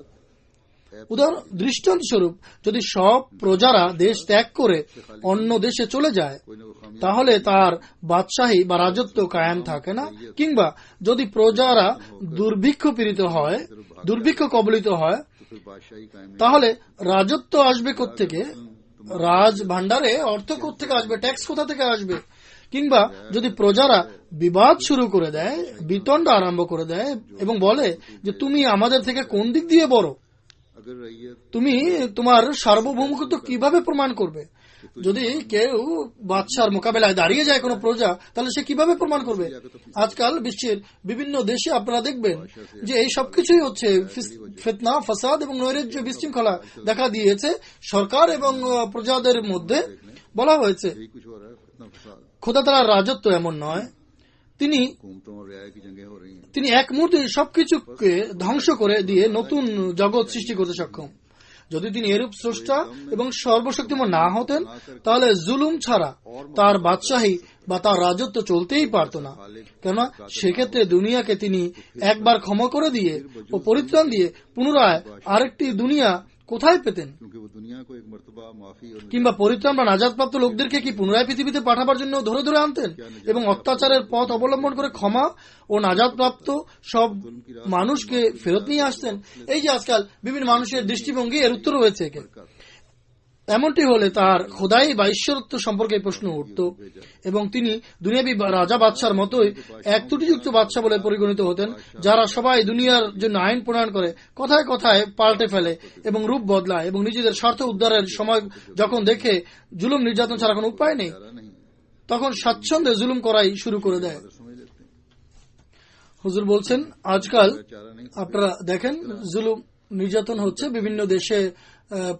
উদাহরণ দৃষ্টান্ত স্বরূপ, যদি সব প্রজারা দেশ ত্যাগ করে অন্য দেশে চলে যায় তাহলে তার বাদশাহী বা রাজত্ব কায়েম থাকে না, কিংবা যদি প্রজারা দুর্ভিক্ষ পীড়িত হয়, দুর্ভিক্ষ কবলিত হয়, তাহলে রাজত্ব আসবে কোত্থেকে? রাজ ভান্ডারে অর্থ কোত্থেকে আসবে? ট্যাক্স কোথা থেকে আসবে? কিংবা যদি প্রজারা বিবাদ শুরু করে দেয়, বিতণ্ড আরম্ভ করে দেয় এবং বলে যে তুমি আমাদের থেকে কোন দিক দিয়ে বড়, তুমি তোমার সার্বভৌমত্ব কিভাবে প্রমাণ করবে? যদি কেউ বাদশার মোকাবেলায় দাঁড়িয়ে যায় কোনো প্রজা, তাহলে সে কিভাবে প্রমাণ করবে? আজকাল বিশ্বের বিভিন্ন দেশে আপনারা দেখবেন যে এই সবকিছুই হচ্ছে ফিতনা, ফাসাদ এবং নৈরাজ্য, বিশৃঙ্খলা দেখা দিয়েছে সরকার এবং প্রজাদের মধ্যে। বলা হয়েছে খোদা তাআলার রাজত্ব এমন নয়, তিনি এক মুহূর্তে সবকিছুকে ধ্বংস করে দিয়ে নতুন জগৎ সৃষ্টি করতে সক্ষম। যদি তিনি এরূপ স্রষ্টা এবং সর্বশক্তিমান না হতেন তাহলে জুলুম ছাড়া তার বাদশাহী বা তার রাজত্ব চলতেই পারত না। কেননা সেক্ষেত্রে দুনিয়াকে তিনি একবার ক্ষমা করে দিয়ে ও পরিত্রাণ দিয়ে পুনরায় আরেকটি দুনিয়া কোথায় পেতেন? কিংবা পরিত্রাণ বা নাজাতপ্রাপ্ত লোকদেরকে কি পুনরায় পৃথিবীতে পাঠাবার জন্য ধরে ধরে আনতেন এবং অত্যাচারের পথ অবলম্বন করে ক্ষমা ও নাজাতপ্রাপ্ত সব মানুষকে ফেরত নিয়ে আসতেন? এই যে আজকাল বিভিন্ন মানুষের দৃষ্টিভঙ্গি, এর উত্তর রয়েছে এমনটি হলে তার খোদাই বা ঈশ্বরত্ব সম্পর্কে প্রশ্ন উঠত এবং তিনি দুনিয়াবী রাজা বাদশার মতোই এক ত্রুটিযুক্ত বাদশা বলে পরিগণিত হতেন, যারা সবাই দুনিয়ার জন্য আইন প্রণয়ন করে, কথায় কথায় পাল্টে ফেলে এবং রূপ বদলায় এবং নিজেদের স্বার্থ উদ্ধারের সময় যখন দেখে জুলুম নির্যাতন ছাড়া কোনো উপায় নেই, তখন স্বাচ্ছন্দ্যে জুলুম করাই শুরু করে দেয়। হুজুর বলছেন, আজকাল আপনারা দেখেন জুলুম নির্যাতন হচ্ছে, বিভিন্ন দেশে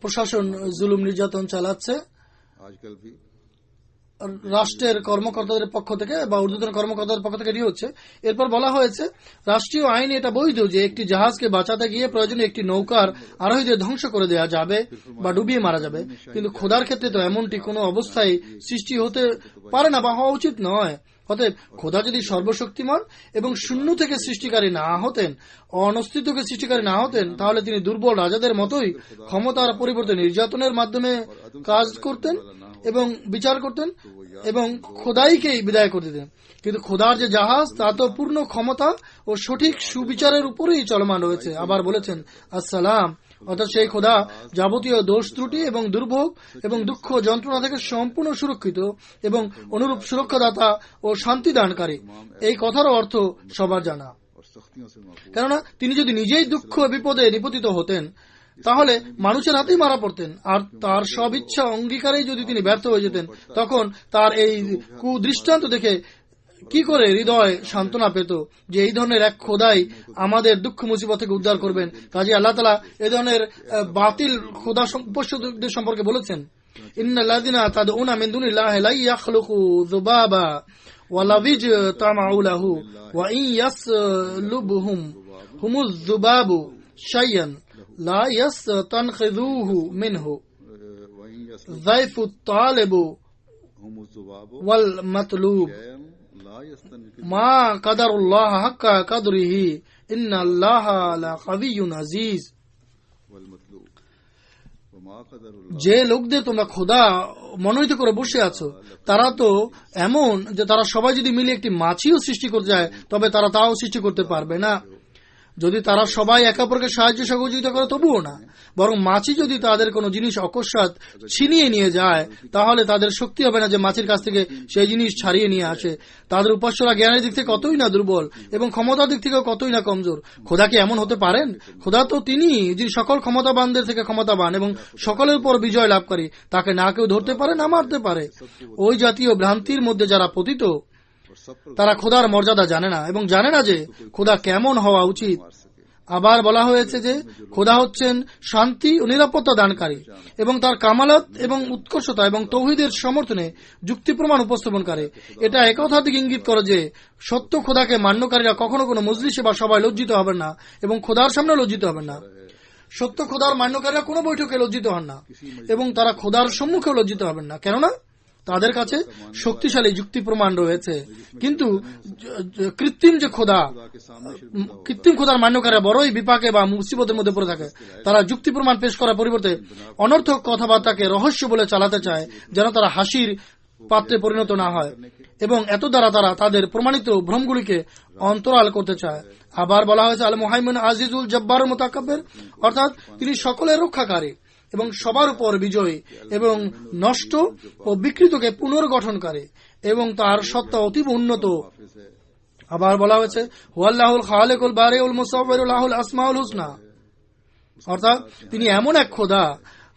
প্রশাসন জুলুম নির্যাতন চালাচ্ছে রাষ্ট্রের কর্মকর্তাদের পক্ষ থেকে বা ঊর্ধ্বতন কর্মকর্তাদের পক্ষ থেকে এটি হচ্ছে। এরপর বলা হয়েছে রাষ্ট্রীয় আইনে এটা বৈধ যে একটি জাহাজকে বাঁচাতে গিয়ে প্রয়োজনে একটি নৌকার আরোহীদের ধ্বংস করে দেওয়া যাবে বা ডুবিয়ে মারা যাবে, কিন্তু খোদার ক্ষেত্রে তো এমনটি কোনো অবস্থায় সৃষ্টি হতে পারে না বা হওয়া উচিত নয়। অতএব খোদা যদি সর্বশক্তিমান এবং শূন্য থেকে সৃষ্টিকারী না হতেন, অনস্তিত্বকে সৃষ্টিকারী না হতেন, তাহলে তিনি দুর্বল রাজাদের মতোই ক্ষমতার পরিবর্তে নির্যাতনের মাধ্যমে কাজ করতেন এবং বিচার করতেন এবং খোদাইকেই বিদায় করে দিতেন। কিন্তু খোদার যে জাহাজ তা তো পূর্ণ ক্ষমতা ও সঠিক সুবিচারের উপরেই চলমান রয়েছে। আবার বলেছেন আসসালাম, অর্থাৎ সেই খোদা যাবতীয় দোষ ত্রুটি এবং দুর্ভোগ এবং দুঃখ যন্ত্রণা থেকে সম্পূর্ণ সুরক্ষিত এবং অনুরূপ সুরক্ষাদাতা ও শান্তিদানকারী। এই কথারও অর্থ সবার জানা, কেননা তিনি যদি নিজেই দুঃখ বিপদে নিপতিত হতেন তাহলে মানুষের হাতেই মারা পড়তেন, আর তার সব ইচ্ছা অঙ্গীকারেই যদি তিনি ব্যর্থ হয়ে যেতেন, তখন তার এই কুদৃষ্টান্ত দেখে কি করে হৃদয় সান্ত্বনা পেত যে এই ধরনের এক খোদাই আমাদের দুঃখ মুসিবত থেকে উদ্ধার করবেন। কাজে আল্লাহ তাআলা এই ধরনের বাতিল খোদা উপাস্যদের সম্পর্কে বলেছেন, ইন্নাল্লাযিনা তাদউনা মিন দুনিল্লাহি লা ইয়াখলুকু যুবাবা ওয়ালা ইজতামাউ লাহু ওয়া ইন ইয়াসলুবহুম হুমুয যুবাবু শাইয়ান লা ইয়াস্তানখিযুহু মিনহু যায়ফুত তালিবু ওয়াল মাতলুব মা কাদারুল্লাহ হাক্কা কাদরিহি ইন্নাল্লাহা লাকাবিয়্যুন আজিজ। যে লোকদের তোমরা খোদা মনোনীত করে বসে আছো, তারা তো এমন যে তারা সবাই যদি মিলে একটি মাছিও সৃষ্টি করতে যায় তবে তারা তাও সৃষ্টি করতে পারবে না। যদি তারা সবাই একে অপরকে সাহায্য সহযোগিতা করে তবুও না, বরং মাছি যদি তাদের কোনো জিনিস অকস্মাৎ ছিনিয়ে নিয়ে যায় তাহলে তাদের শক্তি হবে না যে মাছির কাছ থেকে সেই জিনিস ছাড়িয়ে নিয়ে আসে। তাদের উপাস্যরা জ্ঞানের দিক থেকে কতই না দুর্বল এবং ক্ষমতার দিক থেকেও কতই না কমজোর। খোদা কি এমন হতে পারেন? খোদা তো তিনি যিনি সকল ক্ষমতাবানদের থেকে ক্ষমতাবান এবং সকলের উপর বিজয় লাভকারী। তাকে না কেউ ধরতে পারে না মারতে পারে। ওই জাতীয় ভ্রান্তির মধ্যে যারা পতিত তারা খোদার মর্যাদা জানে না এবং জানে না যে খোদা কেমন হওয়া উচিত। আবার বলা হয়েছে যে খোদা হচ্ছেন শান্তি ও নিরাপত্তা দানকারী এবং তার কামালত এবং উৎকর্ষতা এবং তৌহিদের সমর্থনে যুক্তি প্রমাণ উপস্থাপনকারী। এটা একথা দিকে ইঙ্গিত করে যে সত্য খোদাকে মান্যকারীরা কখনো কোনো মজলিসে বা সবাই লজ্জিত হবেন না এবং খোদার সামনে লজ্জিত হবেন না। সত্য খোদার মান্যকারীরা কোনো বৈঠকে লজ্জিত হন না এবং তারা খোদার সম্মুখে লজ্জিত হবেন না, কেননা তাদের কাছে শক্তিশালী যুক্তি প্রমাণ রয়েছে। কিন্তু কৃত্রিম খোদার মান্যকারীরা বড়ই বিপাকে বা মুসিবতের মধ্যে পড়ে থাকে। তারা যুক্তি প্রমাণ পেশ করার পরিবর্তে অনর্থক কথাবার্তাকে রহস্য বলে চালাতে চায় যেন তারা হাসির পাত্রে পরিণত না হয় এবং এত দ্বারা তারা তাদের প্রমাণিত ভ্রমগুলিকে অন্তরাল করতে চায়। আবার বলা হয়েছে আল মুহাইমিন আজিজুল জব্বার মুতাকাব্বির, অর্থাৎ তিনি সকলের রক্ষাকারী এবং সবার উপর বিজয়ী এবং নষ্ট ও বিকৃতকে পুনর্গঠনকারী এবং তার সত্তা অতীব উন্নত। আবার বলা হয়েছে হুয়াল্লাহুল খালিকুল বারিউল মুসাওবিরুল লাহুল আসমাউল হুসনা, অর্থাৎ তিনি এমন এক খোদা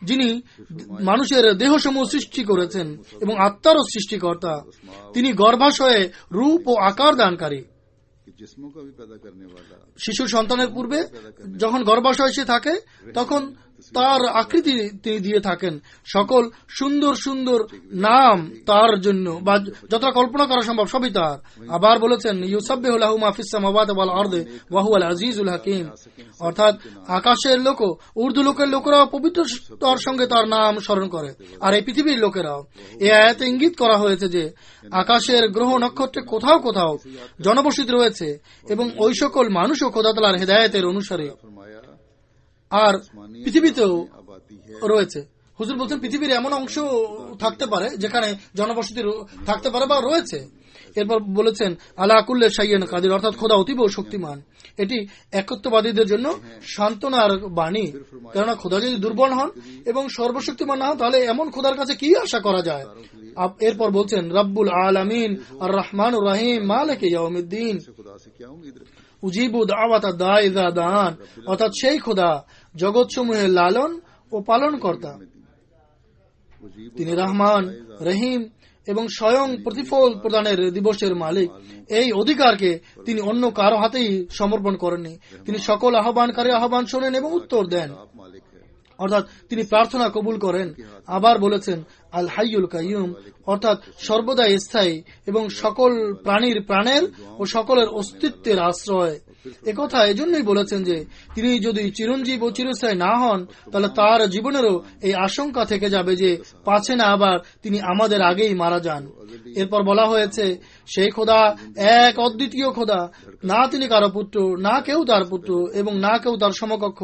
যিনি মানুষের দেহসমূহ সৃষ্টি করেছেন এবং আত্মারও সৃষ্টিকর্তা। তিনি গর্ভাশয়ে রূপ ও আকার দানকারী। শিশুর সন্তানের পূর্বে যখন গর্ভাশয়ে সে থাকে তখন তার আকৃতি তিনি দিয়ে থাকেন। সকল সুন্দর সুন্দর নাম তার জন্য বা যতটা কল্পনা করা সম্ভব সবই তার। আবার বলেছেন ইউসাব্বিহু লাহু মা ফিস সামাওয়াতি ওয়াল আরদি ওয়া হুয়াল আজিজুল হাকিম, অর্থাৎ আকাশের লোক উর্দু লোকের লোকেরাও পবিত্রতার সঙ্গে তার নাম স্মরণ করে, আর এই পৃথিবীর লোকেরাও। এই আয়াতে ইঙ্গিত করা হয়েছে যে আকাশের গ্রহ নক্ষত্রে কোথাও কোথাও জনবসতি রয়েছে এবং ওই সকল মানুষও খোদা তাআলার হেদায়েতের অনুসারী। আর পৃথিবীতেও রয়েছে। হুজুর বলছেন পৃথিবীর এমন অংশ থাকতে পারে যেখানে জনবসতি থাকতে পারে বা রয়েছে, এরপর বলেছেন আলা কুল্লি শাইইন কাদির, অর্থাৎ খোদা অতীব শক্তিমান। এটি একত্ববাদীদের জন্য সান্ত্বনার বাণী, কেননা খোদা যদি দুর্বল হন এবং সর্বশক্তিমান না হন তাহলে এমন খোদার কাছে কি আশা করা যায়। এরপর বলছেন রব্বুল আলামিন আর রহমানুর রহিম মালিক ইয়াউমিদ্দিন
खुदा से क्या उम्मीद रखें।
উজিবু দাওয়াত দাঈ ইযা দাআন, অর্থাৎ সেই খোদা জগৎ সমূহের লালন ও পালন কর্তা। তিনি রহমান রহিম এবং স্বয়ং প্রতিফল প্রদানের দিবসের মালিক। এই অধিকারকে তিনি অন্য কারো হাতেই সমর্পণ করেননি। তিনি সকল আহ্বানকারী আহ্বান শোনেন এবং উত্তর দেন,
आप मालिक है।
অর্থাৎ তিনি প্রার্থনা কবুল করেন। আবার বলেছেন আল হাইয়ুল কাইয়ুম, অর্থাৎ সর্বদা স্থায়ী এবং সকল প্রাণীর প্রাণের ও সকলের অস্তিত্বের আশ্রয়। একথা এজন্যই বলেছেন যে তিনি যদি চিরঞ্জীব ও চিরস্থায়ী না হন তাহলে তার জীবনেরও এই আশঙ্কা থেকে যাবে যে পাছে না আবার তিনি আমাদের আগেই মারা যান। এরপর বলা হয়েছে সেই খোদা এক অদ্বিতীয় খোদা, না তিনি কারো পুত্র, না কেউ তার পুত্র এবং না কেউ তার সমকক্ষ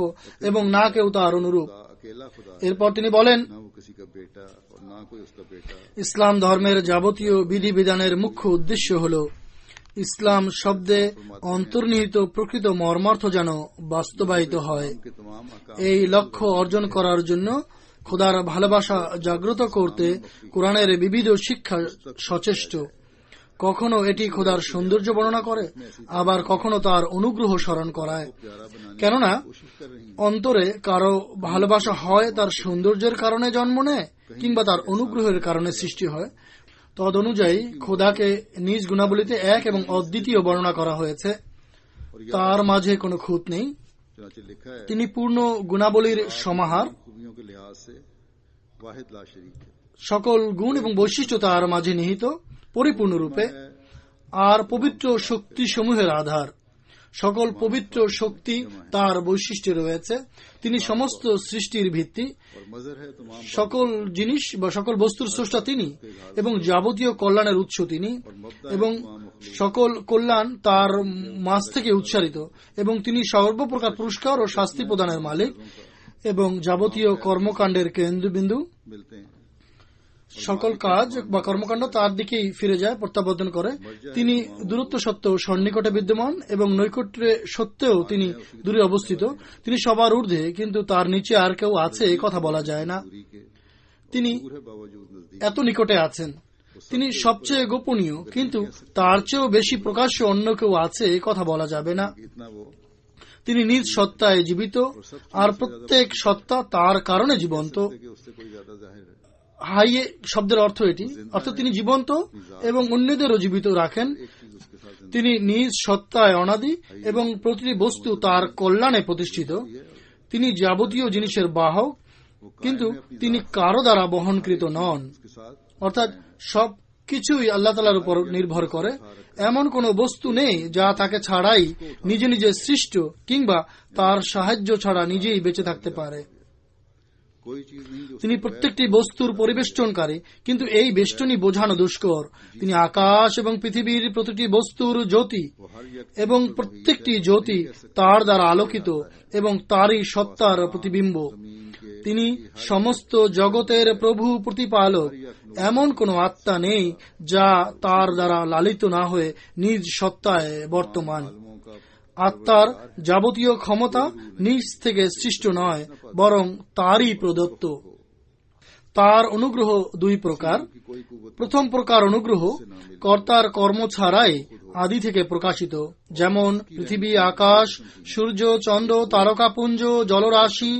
এবং না কেউ তার অনুরূপ।
अकेला खुदा,
এরপর তিনি বলেন
ना वो किसी का बेटा और ना कोई उसका बेटा।
ইসলাম ধর্মের যাবতীয় বিধিবিধানের মুখ্য উদ্দেশ্য হল ইসলাম শব্দে অন্তর্নিহিত প্রকৃত মর্মার্থ যেন বাস্তবায়িত হয়।
के तमाम अहकाम
এই লক্ষ্য অর্জন করার জন্য খোদার ভালোবাসা জাগ্রত করতে কোরআনের বিবিধ শিক্ষা সচেষ্ট। কখনো এটি খোদার সৌন্দর্য বর্ণনা করে, আবার কখনো তার অনুগ্রহ স্মরণ করায়। কেননা অন্তরে কারো ভালোবাসা হয় তার সৌন্দর্যের কারণে জন্ম নেয় কিংবা তার অনুগ্রহের কারণে সৃষ্টি হয়। তদ অনুযায়ী খোদাকে নিজ গুণাবলীতে এক এবং অদ্বিতীয় বর্ণনা করা হয়েছে, তার মাঝে কোনো খুঁত নেই।
चुनाचे लिखा है,
তিনি পূর্ণ গুণাবলীর সমাহার,
खूबियों के लिहाज से वाहिद ला शरीक है।
সকল গুণ এবং বৈশিষ্ট্য তার মাঝে নিহিত পরিপূর্ণরূপে, আর পবিত্র শক্তি সমূহের আধার। সকল পবিত্র শক্তি তার বৈশিষ্ট্যে রয়েছে। তিনি সমস্ত সৃষ্টির ভিত্তি,
और मजर है तमाम
সকল জিনিস বা সকল বস্তুর স্রষ্টা তিনি এবং যাবতীয় কল্যাণের উৎস তিনি, এবং সকল কল্যাণ তার মাঝ থেকে উচ্চারিত, এবং তিনি সর্বপ্রকার পুরস্কার ও শাস্তি প্রদানের মালিক এবং যাবতীয় কর্মকাণ্ডের কেন্দ্রবিন্দু।
मिलते हैं।
সকল কাজ বা কর্মকাণ্ড তার দিকেই ফিরে যায়, প্রত্যাবর্তন করে। তিনি দূরত্ব সত্ত্বেও সন্নিকটে বিদ্যমান এবং নৈকট্যে সত্ত্বেও তিনি দূরে অবস্থিত। তিনি সবার ঊর্ধ্বে, কিন্তু তার নিচে আর কেউ আছে এ কথা বলা যায় না।
दूरी के
তিনি
दूर है बावजूद नजदीक।
এত নিকটে আছেন, তিনি সবচেয়ে গোপনীয়, কিন্তু তার চেয়েও বেশি প্রকাশ্য অন্য কেউ আছে এ কথা বলা যাবে না।
इतना वो
তিনি নিজ সত্তায় জীবিত, আর প্রত্যেক সত্তা তার কারণে জীবন্ত।
कि उससे कोई ज्यादा जाहिर है।
হাইয়ে শব্দের অর্থ এটি, অর্থাৎ তিনি জীবন্ত এবং অন্যদেরও জীবিত রাখেন।
एक चीज उसके साथ जिंदा
তিনি নিজ সত্তায় অনাদি এবং প্রতিটি বস্তু তার কল্যাণে প্রতিষ্ঠিত। তিনি যাবতীয় জিনিসের বাহক, কিন্তু তিনি কারো দ্বারা বহনকৃত নন।
उसके साथ
অর্থাৎ সব কিছুই আল্লাহ তাআলার উপর নির্ভর করে। এমন কোন বস্তু নেই যা তাকে ছাড়াই নিজে নিজে সৃষ্ট কিংবা তার সাহায্য ছাড়া নিজেই বেঁচে থাকতে পারে।
कोई चीज नहीं जो
তিনি প্রত্যেকটি বস্তুর পরিবেষ্টনকারী, কিন্তু এই বেষ্টনী বোঝানো দুষ্কর। তিনি আকাশ এবং পৃথিবীর প্রতিটি বস্তুর জ্যোতি,
वो हर एक
এবং প্রত্যেকটি জ্যোতি তার দ্বারা আলোকিত এবং তারই সত্তার প্রতিবিম্ব। তিনি সমস্ত জগতের প্রভু প্রতিপালক। এমন কোন আত্মা নেই যা তার দ্বারা লালিত না হয়ে নিজ সত্তায় বর্তমান।
आलमों का
আত্মার যাবতীয় ক্ষমতা নিজ থেকে সৃষ্ট নয়, বরং তারই প্রদত্ত। তার অনুগ্রহ দুই প্রকার।
की कोई कुव्वत
প্রথম প্রকার অনুগ্রহ কর্তার কর্ম ছাড়াই আদি থেকে প্রকাশিত, যেমন পৃথিবী, আকাশ, সূর্য, চন্দ্র, তারকাপুঞ্জ, জলরাশি,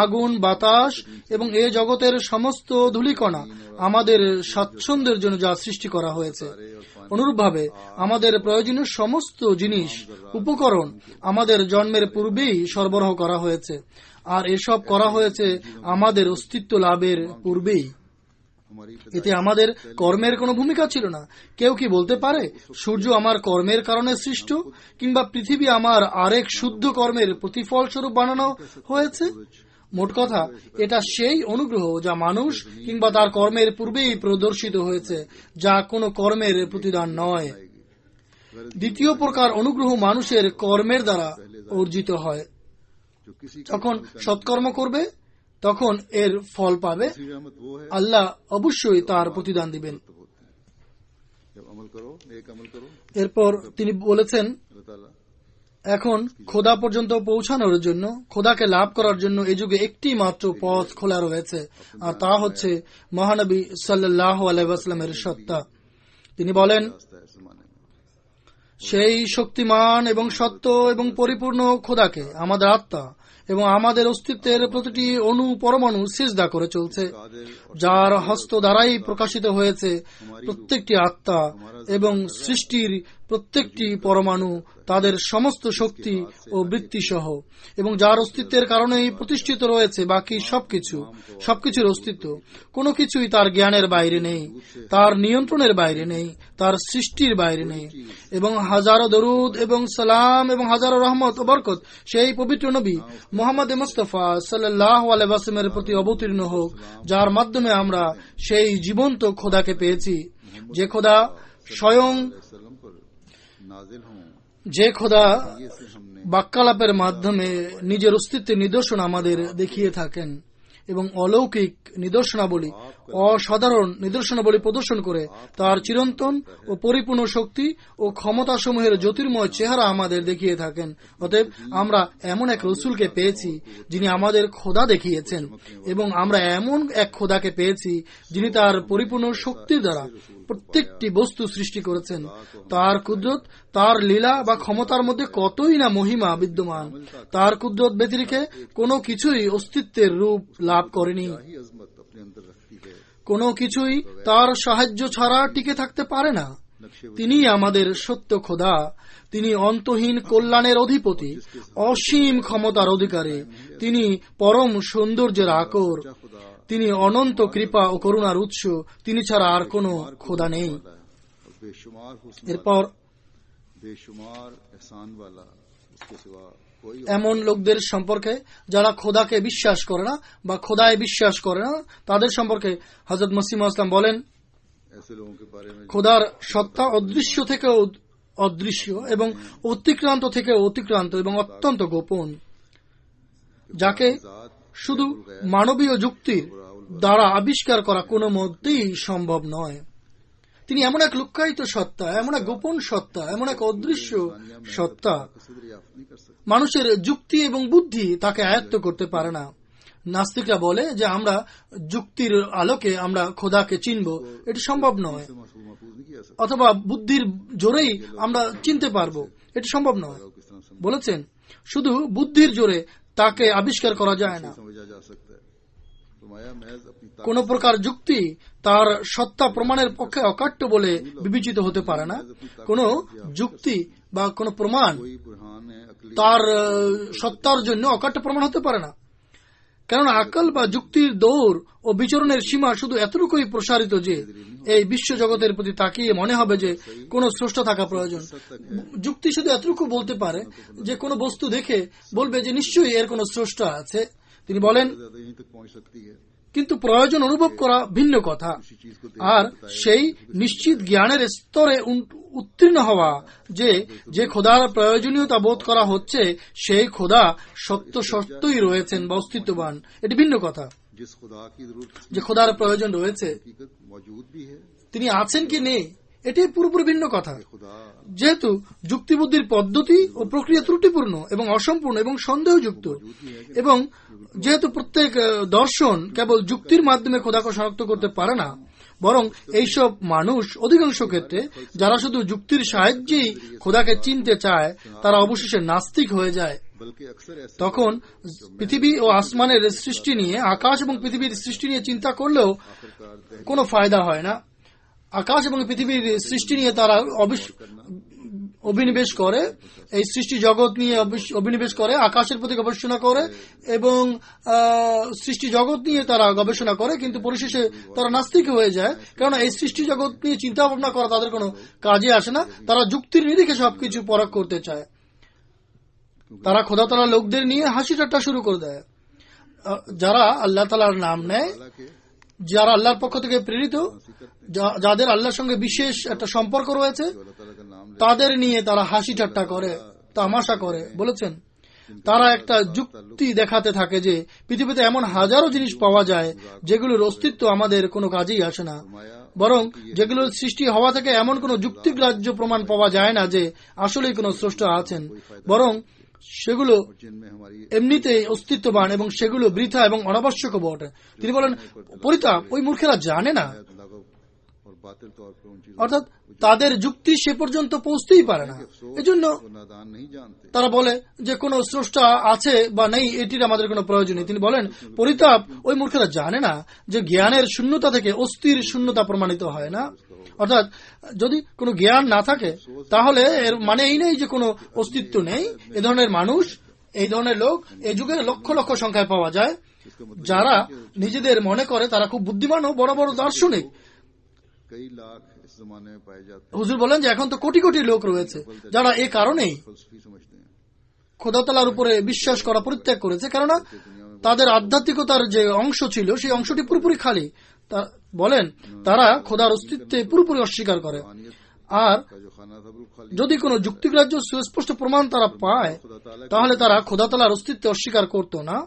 আগুন, বাতাস এবং এ জগতের সমস্ত ধূলিকণা আমাদের স্বাচ্ছন্দ্যের জন্য যা সৃষ্টি করা হয়েছে। অনুরূপভাবে আমাদের প্রয়োজনীয় সমস্ত জিনিস, উপকরণ আমাদের জন্মের পূর্বেই সরবরাহ করা হয়েছে, আর এসব করা হয়েছে আমাদের অস্তিত্ব লাভের পূর্বেই।
हमारी
এতে আমাদের কর্মের কোনো ভূমিকা ছিল না। কেউ কি বলতে পারে সূর্য আমার কর্মের কারণে সৃষ্ট, কিংবা পৃথিবী আমার আরেক শুদ্ধ কর্মের প্রতিফল স্বরূপ বানানো হয়েছে? মোট কথা, এটা সেই অনুগ্রহ যা মানুষ কিংবা তার কর্মের পূর্বেই প্রদর্শিত হয়েছে, যা কোনো কর্মের প্রতিদান নয়। দ্বিতীয় প্রকার অনুগ্রহ মানুষের কর্মের দ্বারা অর্জিত হয়।
जो किसी
যখন সৎকর্ম করবে তখন এর ফল পাবে।
की रहमत वो है
আল্লাহ অবশ্যই তার প্রতিদান দিবেন।
होती है। जब अमल करो नेक अमल करो
এরপর তিনি বলেছেন
अल्लाह ताला
এখন খোদা পর্যন্ত পৌঁছানোর জন্য, খোদাকে লাভ করার জন্য এই যুগে একটি মাত্র পথ খোলা রয়েছে, আর তা হচ্ছে মহানবী সাল্লাল্লাহু আলাইহি ওয়াসাল্লামের সত্তা। তিনি বলেন,
रास्ता है इस जमाने में।
সেই শক্তিমান এবং সত্য এবং পরিপূর্ণ খোদাকে আমাদের আত্মা এবং আমাদের অস্তিত্বের প্রতিটি অণু পরমাণু সিজদা করে চলছে, যার হস্ত দ্বারাই প্রকাশিত হয়েছে প্রত্যেকটি আত্মা এবং সৃষ্টির প্রত্যেকটি পরমাণু, তাদের সমস্ত শক্তি ও বৃত্তি সহ, এবং যার অস্তিত্বের কারণেই প্রতিষ্ঠিত রয়েছে বাকি সবকিছুর অস্তিত্ব। কোনো কিছুই তার জ্ঞানের বাইরে নেই, তার নিয়ন্ত্রণের বাইরে নেই, তার সৃষ্টির বাইরে নেই। এবং হাজারো দরুদ এবং সালাম এবং হাজারো রহমত ও বরকত সেই পবিত্র নবী মুহাম্মদ মুস্তাফা সাল্লাল্লাহু আলাইহি ওয়াসাল্লামের প্রতি অবতীর্ণ হোক, যার মাধ্যমে আমরা সেই জীবন্ত খোদাকে পেয়েছি, যে খোদা স্বয়ং,
सल्लम पर नाजिल हों,
যে খোদা
ये से हमने
বাক্যালাপের মাধ্যমে নিজের অস্তিত্বের নিদর্শন আমাদের দেখিয়ে থাকেন এবং অলৌকিক নিদর্শনাবলী, অসাধারণ নিদর্শনাবলী প্রদর্শন করে তার চিরন্তন ও পরিপূর্ণ শক্তি ও ক্ষমতাসমূহের জ্যোতির্ময় চেহারা আমাদের দেখিয়ে থাকেন। অতএব আমরা এমন এক রসুলকে পেয়েছি যিনি আমাদের খোদা দেখিয়েছেন, এবং আমরা এমন এক খোদাকে পেয়েছি যিনি তার পরিপূর্ণ শক্তির দ্বারা প্রত্যেকটি বস্তু সৃষ্টি করেছেন। তার কুদরত, তার লীলা বা ক্ষমতার মধ্যে কতই না মহিমা বিদ্যমান। তার কুদরত ব্যতিরেকে কোনো কিছুই অস্তিত্বের রূপ লাভ করেনি,
ही अजमत अपने अंदर रखती है।
কোনো কিছুই তার সাহায্য ছাড়া টিকে থাকতে পারে না। তিনি আমাদের সত্য খোদা, তিনি অন্তহীন কল্যাণের অধিপতি, অসীম ক্ষমতার অধিকারী, তিনি পরম সৌন্দর্যের আকর, তিনি অনন্ত কৃপা ও করুণার উৎস, তিনি ছাড়া আর কোনো খোদা নেই।
बेशुमार हुस्न
এরপর
बेशुमार एहसान वाला उसके सिवा कोई
এমন লোকদের সম্পর্কে যারা খোদাকে বিশ্বাস করে না বা খোদায় বিশ্বাস করে না, তাদের সম্পর্কে হযরত মসিহ ইসলাম বলেন,
ऐसे लोगों के बारे में
খোদার সত্তা অদৃশ্য থেকে অদৃশ্য এবং অতিক্রান্ত থেকে অতিক্রান্ত এবং অত্যন্ত গোপন, যাকে শুধু মানবীয় যুক্তির দ্বারা আবিষ্কার করা কোনো মতেই সম্ভব নয়। তিনি এমন এক লুক্কায়িত সত্তা, এমন এক গোপন সত্তা, এমন এক অদৃশ্য সত্তা,
दरियाफ्त नहीं कर सकते।
মানুষের যুক্তি এবং বুদ্ধি তাকে আয়ত্ত করতে পারে না। নাস্তিকরা বলে যে আমরা যুক্তির আলোকে আমরা খোদাকে চিনব, এটি সম্ভব নয়,
महफूज नहीं किया सकते।
অথবা বুদ্ধির জোরেই আমরা চিনতে পারবো, এটি সম্ভব নয়।
किस तरह
বলেছেন শুধু বুদ্ধির জোরে তাকে আবিষ্কার করা যায় না।
समझा जा सकता है। फरमाया महज अपनी
কোন প্রকার যুক্তি তার সত্তা প্রমাণের পক্ষে অকাট্য বলে বিবেচিত হতে পারে না। কোন যুক্তি বা কোন প্রমাণ
कोई बुरहान है अकली
তার সত্তার জন্য অকাট্য প্রমাণ হতে পারে না, কেননা আকল বা যুক্তির দৌড় ও বিচরণের সীমা শুধু এতটুকুই প্রসারিত যে এই বিশ্ব জগতের প্রতি তাকিয়ে মনে হবে যে কোন স্রষ্টা থাকা প্রয়োজন। যুক্তি শুধু এতটুকু বলতে পারে যে কোন বস্তু দেখে বলবে যে নিশ্চয়ই এর কোন স্রষ্টা আছে। তিনি বলেন,
ज्यादा यहीं तक पहुंच सकती है।
কিন্তু প্রয়োজন অনুভব করা ভিন্ন কথা, আর সেই নিশ্চিত জ্ঞানের স্তরে উত্তীর্ণ হওয়া যে খোদার প্রয়োজনীয়তা বোধ করা হচ্ছে সেই খোদা সত্য সত্যই রয়েছেন বা অস্তিত্ববান, এটি ভিন্ন কথা।
जिस खुदा की जरूरत
যে খোদার প্রয়োজন রয়েছে
हकीकत मौजूद भी है,
তিনি আছেন কি নেই এটি পুরোপুরি ভিন্ন কথা।
खुदा
যেহেতু যুক্তিবুদ্ধির পদ্ধতি ও প্রক্রিয়া ত্রুটিপূর্ণ এবং অসম্পূর্ণ এবং সন্দেহযুক্ত, এবং যেহেতু প্রত্যেক দর্শন কেবল যুক্তির মাধ্যমে খোদাকে শনাক্ত করতে পারে না, বরং এইসব মানুষ অধিকাংশ ক্ষেত্রে যারা শুধু যুক্তির সাহায্যেই খোদাকে চিনতে চায় তারা অবশেষে নাস্তিক হয়ে যায়।
बल्कि अक्सर ऐसे
তখন পৃথিবী ও আসমানের সৃষ্টি নিয়ে, আকাশ এবং পৃথিবীর সৃষ্টি নিয়ে চিন্তা করলেও কোনো ফায়দা হয় না। আকাশ এবং পৃথিবীর সৃষ্টি নিয়ে তারা অভিনিবেশ করে, এই সৃষ্টি জগৎ নিয়ে অভিনিবেশ করে, আকাশের প্রতি গবেষণা করে এবং সৃষ্টি জগৎ নিয়ে তারা গবেষণা করে, কিন্তু পরিশেষে তারা নাস্তিক হয়ে যায়, কারণ এই সৃষ্টি জগৎ নিয়ে চিন্তা ভাবনা করা তাদের কোনো কাজে আসে না। তারা যুক্তির নিরিখে সবকিছু পরখ করতে চায়। তারা খোদা তাআলার লোকদের নিয়ে হাসি ঠাট্টা শুরু করে দেয়। যারা আল্লাহ তাআলার নাম নেয়, যারা আল্লাহর পক্ষ থেকে প্রেরিত, যাদের আল্লাহর সঙ্গে বিশেষ একটা সম্পর্ক রয়েছে,
अल्लाह ताला का नाम
তাদের নিয়ে তারা হাসি ঠাট্টা করে, তামাশা করে। বলেছেন তারা একটা যুক্তি দেখাতে থাকে যে পৃথিবীতে এমন হাজারো জিনিস পাওয়া যায় যেগুলোর অস্তিত্ব আমাদের কোনো কাজেই আসে না, বরং যেগুলোর সৃষ্টি হওয়া থেকে এমন কোনো যুক্তিগ্রাহ্য প্রমাণ পাওয়া যায় না যে আসলেই কোনো স্রষ্টা আছেন, বরং সেগুলো এমনিতেই অস্তিত্ববান এবং সেগুলো বৃথা এবং অনাবশ্যক বটে। তিনি বলেন, পরিতাপ, ওই মূর্খেরা জানে না, অর্থাৎ তাদের যুক্তি সে পর্যন্ত পৌঁছতেই পারে না। এজন্য তারা বলে যে কোনো স্রষ্টা আছে বা নেই, এটির আমাদের কোনো প্রয়োজন নেই। তিনি বলেন, পরিতাপ, ওই মূর্খেরা জানে না যে জ্ঞানের শূন্যতা থেকে অস্থির শূন্যতা প্রমাণিত হয় না। অর্থাৎ যদি কোনো জ্ঞান না থাকে তাহলে এর মানে এই নেই যে কোনো অস্তিত্ব নেই। এ ধরনের মানুষ, এই ধরনের লোক এই যুগে লক্ষ লক্ষ সংখ্যায় পাওয়া যায়, যারা নিজেদের মনে করে তারা খুব বুদ্ধিমান ও বড় বড় দার্শনিক। হুজুর বলেন যে এখন তো কোটি কোটি লোক রয়েছে যারা এই কারণেই খোদা তাআলার উপরে বিশ্বাস করা পরিত্যাগ করেছে, কেননা তাদের আধ্যাত্মিকতার যে অংশ ছিল সেই অংশটি পুরোপুরি খালি। বলেন তারা খোদার অস্তিত্বে পুরোপুরি অস্বীকার করে। আর যদি কোনো যুক্তিগ্রাহ্য সুস্পষ্ট প্রমাণ তারা পায় তাহলে তারা খোদা তাআলার অস্তিত্বে অস্বীকার করত না।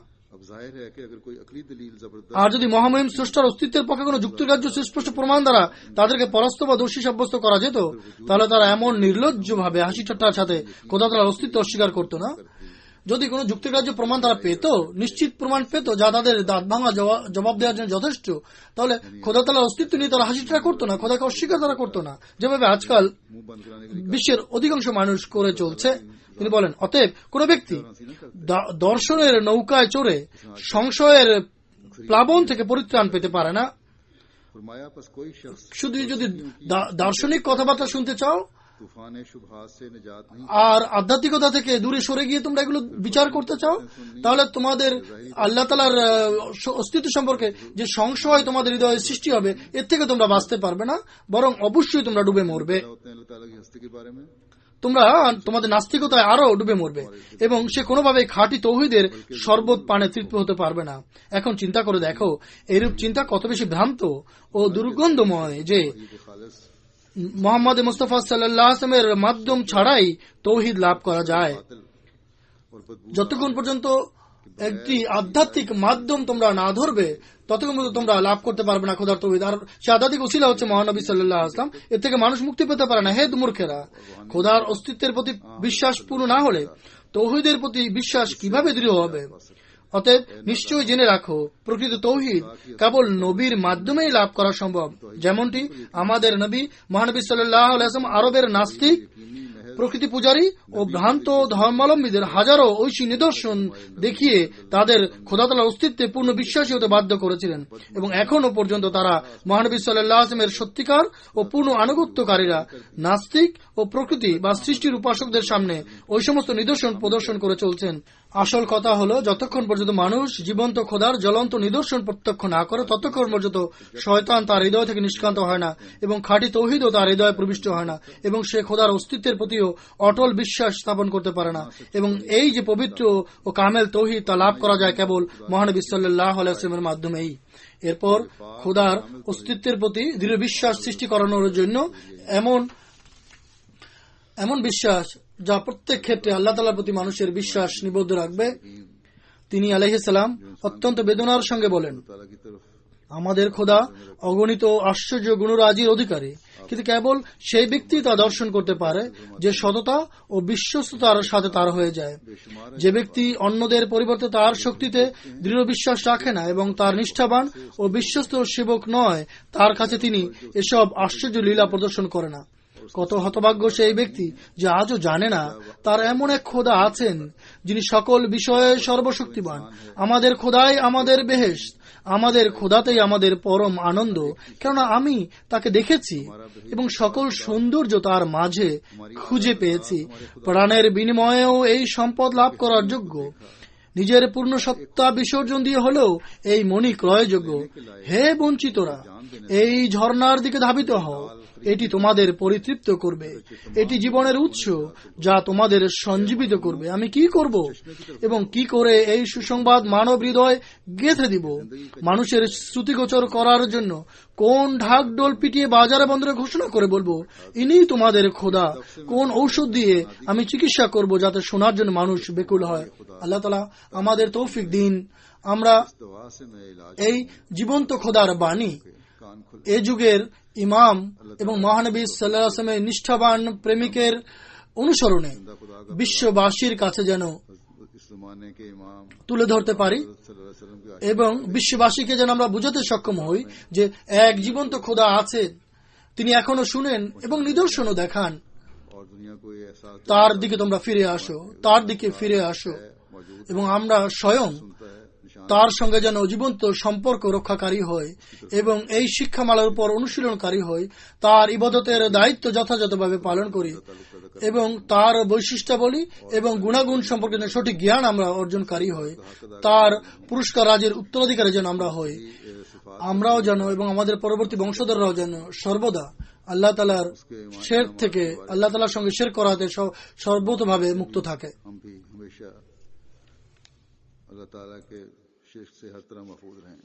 আর যদি মহামহিম স্রষ্টার অস্তিত্বের পক্ষে কোনো যুক্তিগ্রাহ্য সুস্পষ্ট প্রমাণ দ্বারা তাদেরকে পরাস্ত বা দোষী সাব্যস্ত করা যেত তাহলে তারা এমন নির্লজ্জ ভাবে হাসি ঠাট্টার সাথে খোদা তাআলার অস্তিত্ব অস্বীকার করত না। যদি কোনো যুক্তিগ্রাহ্য প্রমাণ তারা পেত, নিশ্চিত প্রমাণ পেত যা তাদের দাঁত ভাঙা জবাব দেওয়ার জন্য যথেষ্ট, তাহলে খোদা তাআলার অস্তিত্ব নিয়ে তারা হাসি ঠাট্টা করতো না, খোদাকে অস্বীকার তারা করতো না, যেভাবে আজকাল বিশ্বের অধিকাংশ মানুষ করে চলছে। তিনি বলেন, অতএব কোন ব্যক্তি দর্শনের নৌকায় চড়ে সংশয়ের প্লাবন থেকে পরিত্রাণ পেতে পারে না। শুধু যদি দার্শনিক কথাবার্তা শুনতে চাও আর আধ্যাত্মিকতা থেকে দূরে সরে গিয়ে তোমরা এগুলো বিচার করতে চাও, তাহলে তোমাদের আল্লাহ তাআলার অস্তিত্ব সম্পর্কে যে সংশয় তোমাদের হৃদয়ে সৃষ্টি হবে এর থেকে তোমরা বাঁচতে পারবে না, বরং অবশ্যই তোমরা ডুবে মরবে। তোমরা তোমাদের নাস্তিকতায় আরো ডুবে মরবে এবং সে কোনোভাবে খাঁটি তৌহিদের শরবত পানে তৃপ্ত হতে পারবে না। এখন চিন্তা করে দেখো এইরূপ চিন্তা কত বেশি ভ্রান্ত ও দুর্গন্ধময় যে মুহাম্মদ মুস্তাফা সাল্লাল্লাহু আলাইহি ওয়াসাল্লামের মাধ্যম ছাড়াই তৌহিদ লাভ করা যায়। যতক্ষণ পর্যন্ত একটি আধ্যাত্মিক মাধ্যম তোমরা না ধরবে ততক্ষণ পর্যন্ত তোমরা লাভ করতে পারবে না খোদার তৌহিদ। আর সে আধ্যাত্মিক উসিলা হচ্ছে মহানবী সাল্লাল্লাহু আলাইহি ওয়াসাল্লাম। এর থেকে মানুষ মুক্তি পেতে পারে না। হে মূর্খেরা, খোদার অস্তিত্বের প্রতি বিশ্বাস পূর্ণ না হলে তৌহিদের প্রতি বিশ্বাস কিভাবে দৃঢ় হবে? অতএব নিশ্চয়ই জেনে রাখো, প্রকৃত তৌহিদ কেবল নবীর মাধ্যমেই লাভ করা সম্ভব। যেমনটি আমাদের নবী মহানবী সাল্লাল্লাহু আলাইহি ওয়াসাল্লাম আরবের নাস্তিক, প্রকৃতি পূজারী ও ভ্রান্ত ধর্মাবলম্বীদের হাজারো ঐশী নিদর্শন দেখিয়ে তাদের খোদা তাআলার অস্তিত্বে পূর্ণ বিশ্বাসী হতে বাধ্য করেছিলেন, এবং এখনো পর্যন্ত তারা মহানবী সাল্লাল্লাহু আলাইহি ওয়াসাল্লামের সত্যিকার ও পূর্ণ আনুগত্যকারীরা নাস্তিক ও প্রকৃতি বা সৃষ্টির উপাসকদের সামনে ওই সমস্ত নিদর্শন প্রদর্শন করে চলছেন। আসল কথা হলো, যতক্ষণ পর্যন্ত মানুষ জীবন্ত খোদার জ্বলন্ত নিদর্শন প্রত্যক্ষ না করে ততক্ষণ পর্যন্ত শয়তান তার হৃদয় থেকে নিষ্ক্রান্ত হয় না এবং খাঁটি তৌহিদও তার হৃদয়ে প্রবিষ্ট হয় না, এবং সে খোদার অস্তিত্বের প্রতিও অটল বিশ্বাস স্থাপন করতে পারে না। এবং এই যে পবিত্র ও কামেল তৌহিদ তা লাভ করা যায় কেবল মহানবী সাল্লাল্লাহু আলাইহি ওয়াসাল্লামের মাধ্যমেই। এরপর খোদার অস্তিত্বের প্রতি দৃঢ় বিশ্বাস সৃষ্টি করানোর জন্য এমন বিশ্বাস যা প্রত্যেক ক্ষেত্রে আল্লাহ তাআলার প্রতি মানুষের বিশ্বাস নিবদ্ধ রাখবে। তিনি আলাইহিস সালাম অত্যন্ত বেদনার সঙ্গে বলেন, আমাদের খোদা অগণিত আশ্চর্য গুণরাজির অধিকারী, কিন্তু কেবল সেই ব্যক্তি তা দর্শন করতে পারে যে সততা ও বিশ্বস্ততার সাথে তার হয়ে যায়। যে ব্যক্তি অন্যদের পরিবর্তে তার শক্তিতে দৃঢ় বিশ্বাস রাখে না এবং তার নিষ্ঠাবান ও বিশ্বস্ত সেবক নয়, তার কাছে তিনি এসব আশ্চর্য লীলা প্রদর্শন করে না। কত হতভাগ্য সেই ব্যক্তি যে আজও জানে না তার এমন এক খোদা আছেন যিনি সকল বিষয়ে সর্বশক্তিমান। আমাদের খোদাই আমাদের বেহেশত, আমাদের খোদাতেই আমাদের পরম আনন্দ, কেননা আমি তাকে দেখেছি এবং সকল সৌন্দর্য তার মাঝে খুঁজে পেয়েছি। প্রাণের বিনিময়েও এই সম্পদ লাভ করার যোগ্য, নিজের পূর্ণ সত্তা বিসর্জন দিয়ে হলেও এই মণি ক্রয়যোগ্য। হে বঞ্চিতরা, এই ঝর্ণার দিকে ধাবিত হও, এটি তোমাদের পরিতৃপ্ত করবে, এটি জীবনের উৎস যা তোমাদের সঞ্জীবিত করবে। আমি কি করব এবং কি করে এই সুসংবাদ মানব হৃদয় গেঁথে দিব? মানুষের শ্রুতিগোচর করার জন্য কোন ঢাকঢোল পিটিয়ে বাজারে বন্দরে ঘোষণা করে বলবো, ইনি তোমাদের খোদা? কোন ঔষধ দিয়ে আমি চিকিৎসা করব যাতে শোনার জন্য মানুষ বেকুল হয়? আল্লাহ তাআলা আমাদের তৌফিক দিন আমরা এই জীবন্ত খোদার বাণী, এ যুগের ইমাম এবং মহানবী সাল্লাল্লাহু আলাইহি ওয়াসাল্লামের নিষ্ঠাবান প্রেমিকের অনুসরণে বিশ্ববাসীর কাছে যেন তুলে ধরতে পারি এবং বিশ্ববাসীকে যেন আমরা বুঝাতে সক্ষম হই যে এক জীবন্ত খোদা আছে, তিনি এখনো শুনেন এবং নিদর্শনও দেখান। তার দিকে তোমরা ফিরে আসো, তার দিকে ফিরে আসো এবং আমরা স্বয়ং তার সঙ্গে যেন জীবন্ত সম্পর্ক রক্ষাকারী হয় এবং এই শিক্ষামালার উপর অনুশীলনকারী হয়, তার ইবাদতের দায়িত্ব যথাযথভাবে পালন করি এবং তার বৈশিষ্ট্যাবলী এবং গুণাগুণ সম্পর্কে সঠিক জ্ঞান আমরা অর্জনকারী হই, তার পুরস্কার রাজের উত্তরাধিকারী যেন আমরা হই। আমরাও যেন এবং আমাদের পরবর্তী বংশধররাও যেন সর্বদা আল্লাহ তাআলার শিরক থেকে, আল্লাহ তাআলার সঙ্গে শিরক করাতে সর্বতভাবে মুক্ত থাকে।
अल्लाह ताला के शिर्क से हर तरह महफूज रहें।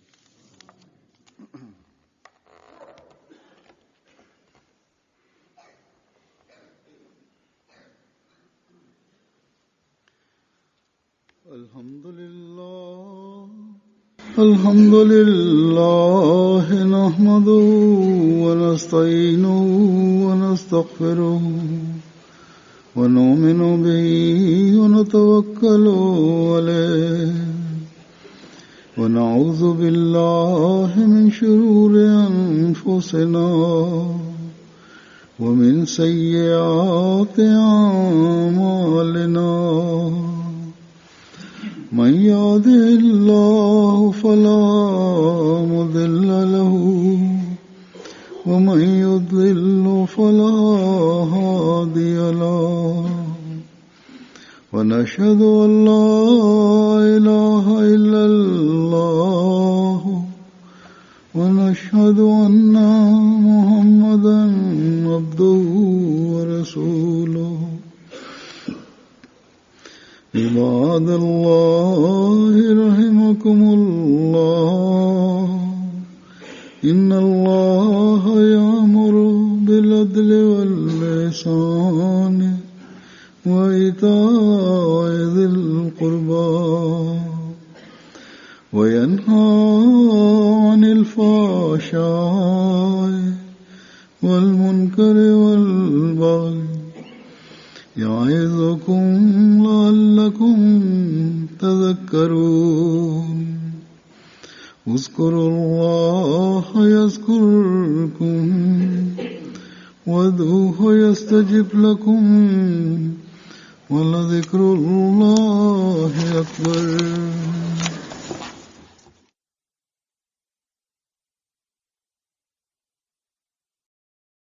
अल्हम्दुलिल्लाह नहमदुहु व नस्तईनुहु व नस्तगफिरुहु ونؤمن به ونتوكل عليه ونعوذ بالله من شرور أنفسنا ومن سيئات أعمالنا من يهده الله فلا مضل له ومن يضلل فلا هادي له ونشهد أن لا إله إلا الله ونشهد أن محمدا عبده ورسوله عباد الله رحمكم الله إن الله يأمر بالعدل والإحسان وإيتاء ذي القربى وينهى عن الفحشاء والمنكر والبغي يعظكم لعلكم تذكرون اذكروا الله يذكركم وادعوه يستجب لكم ولذكر الله أكبر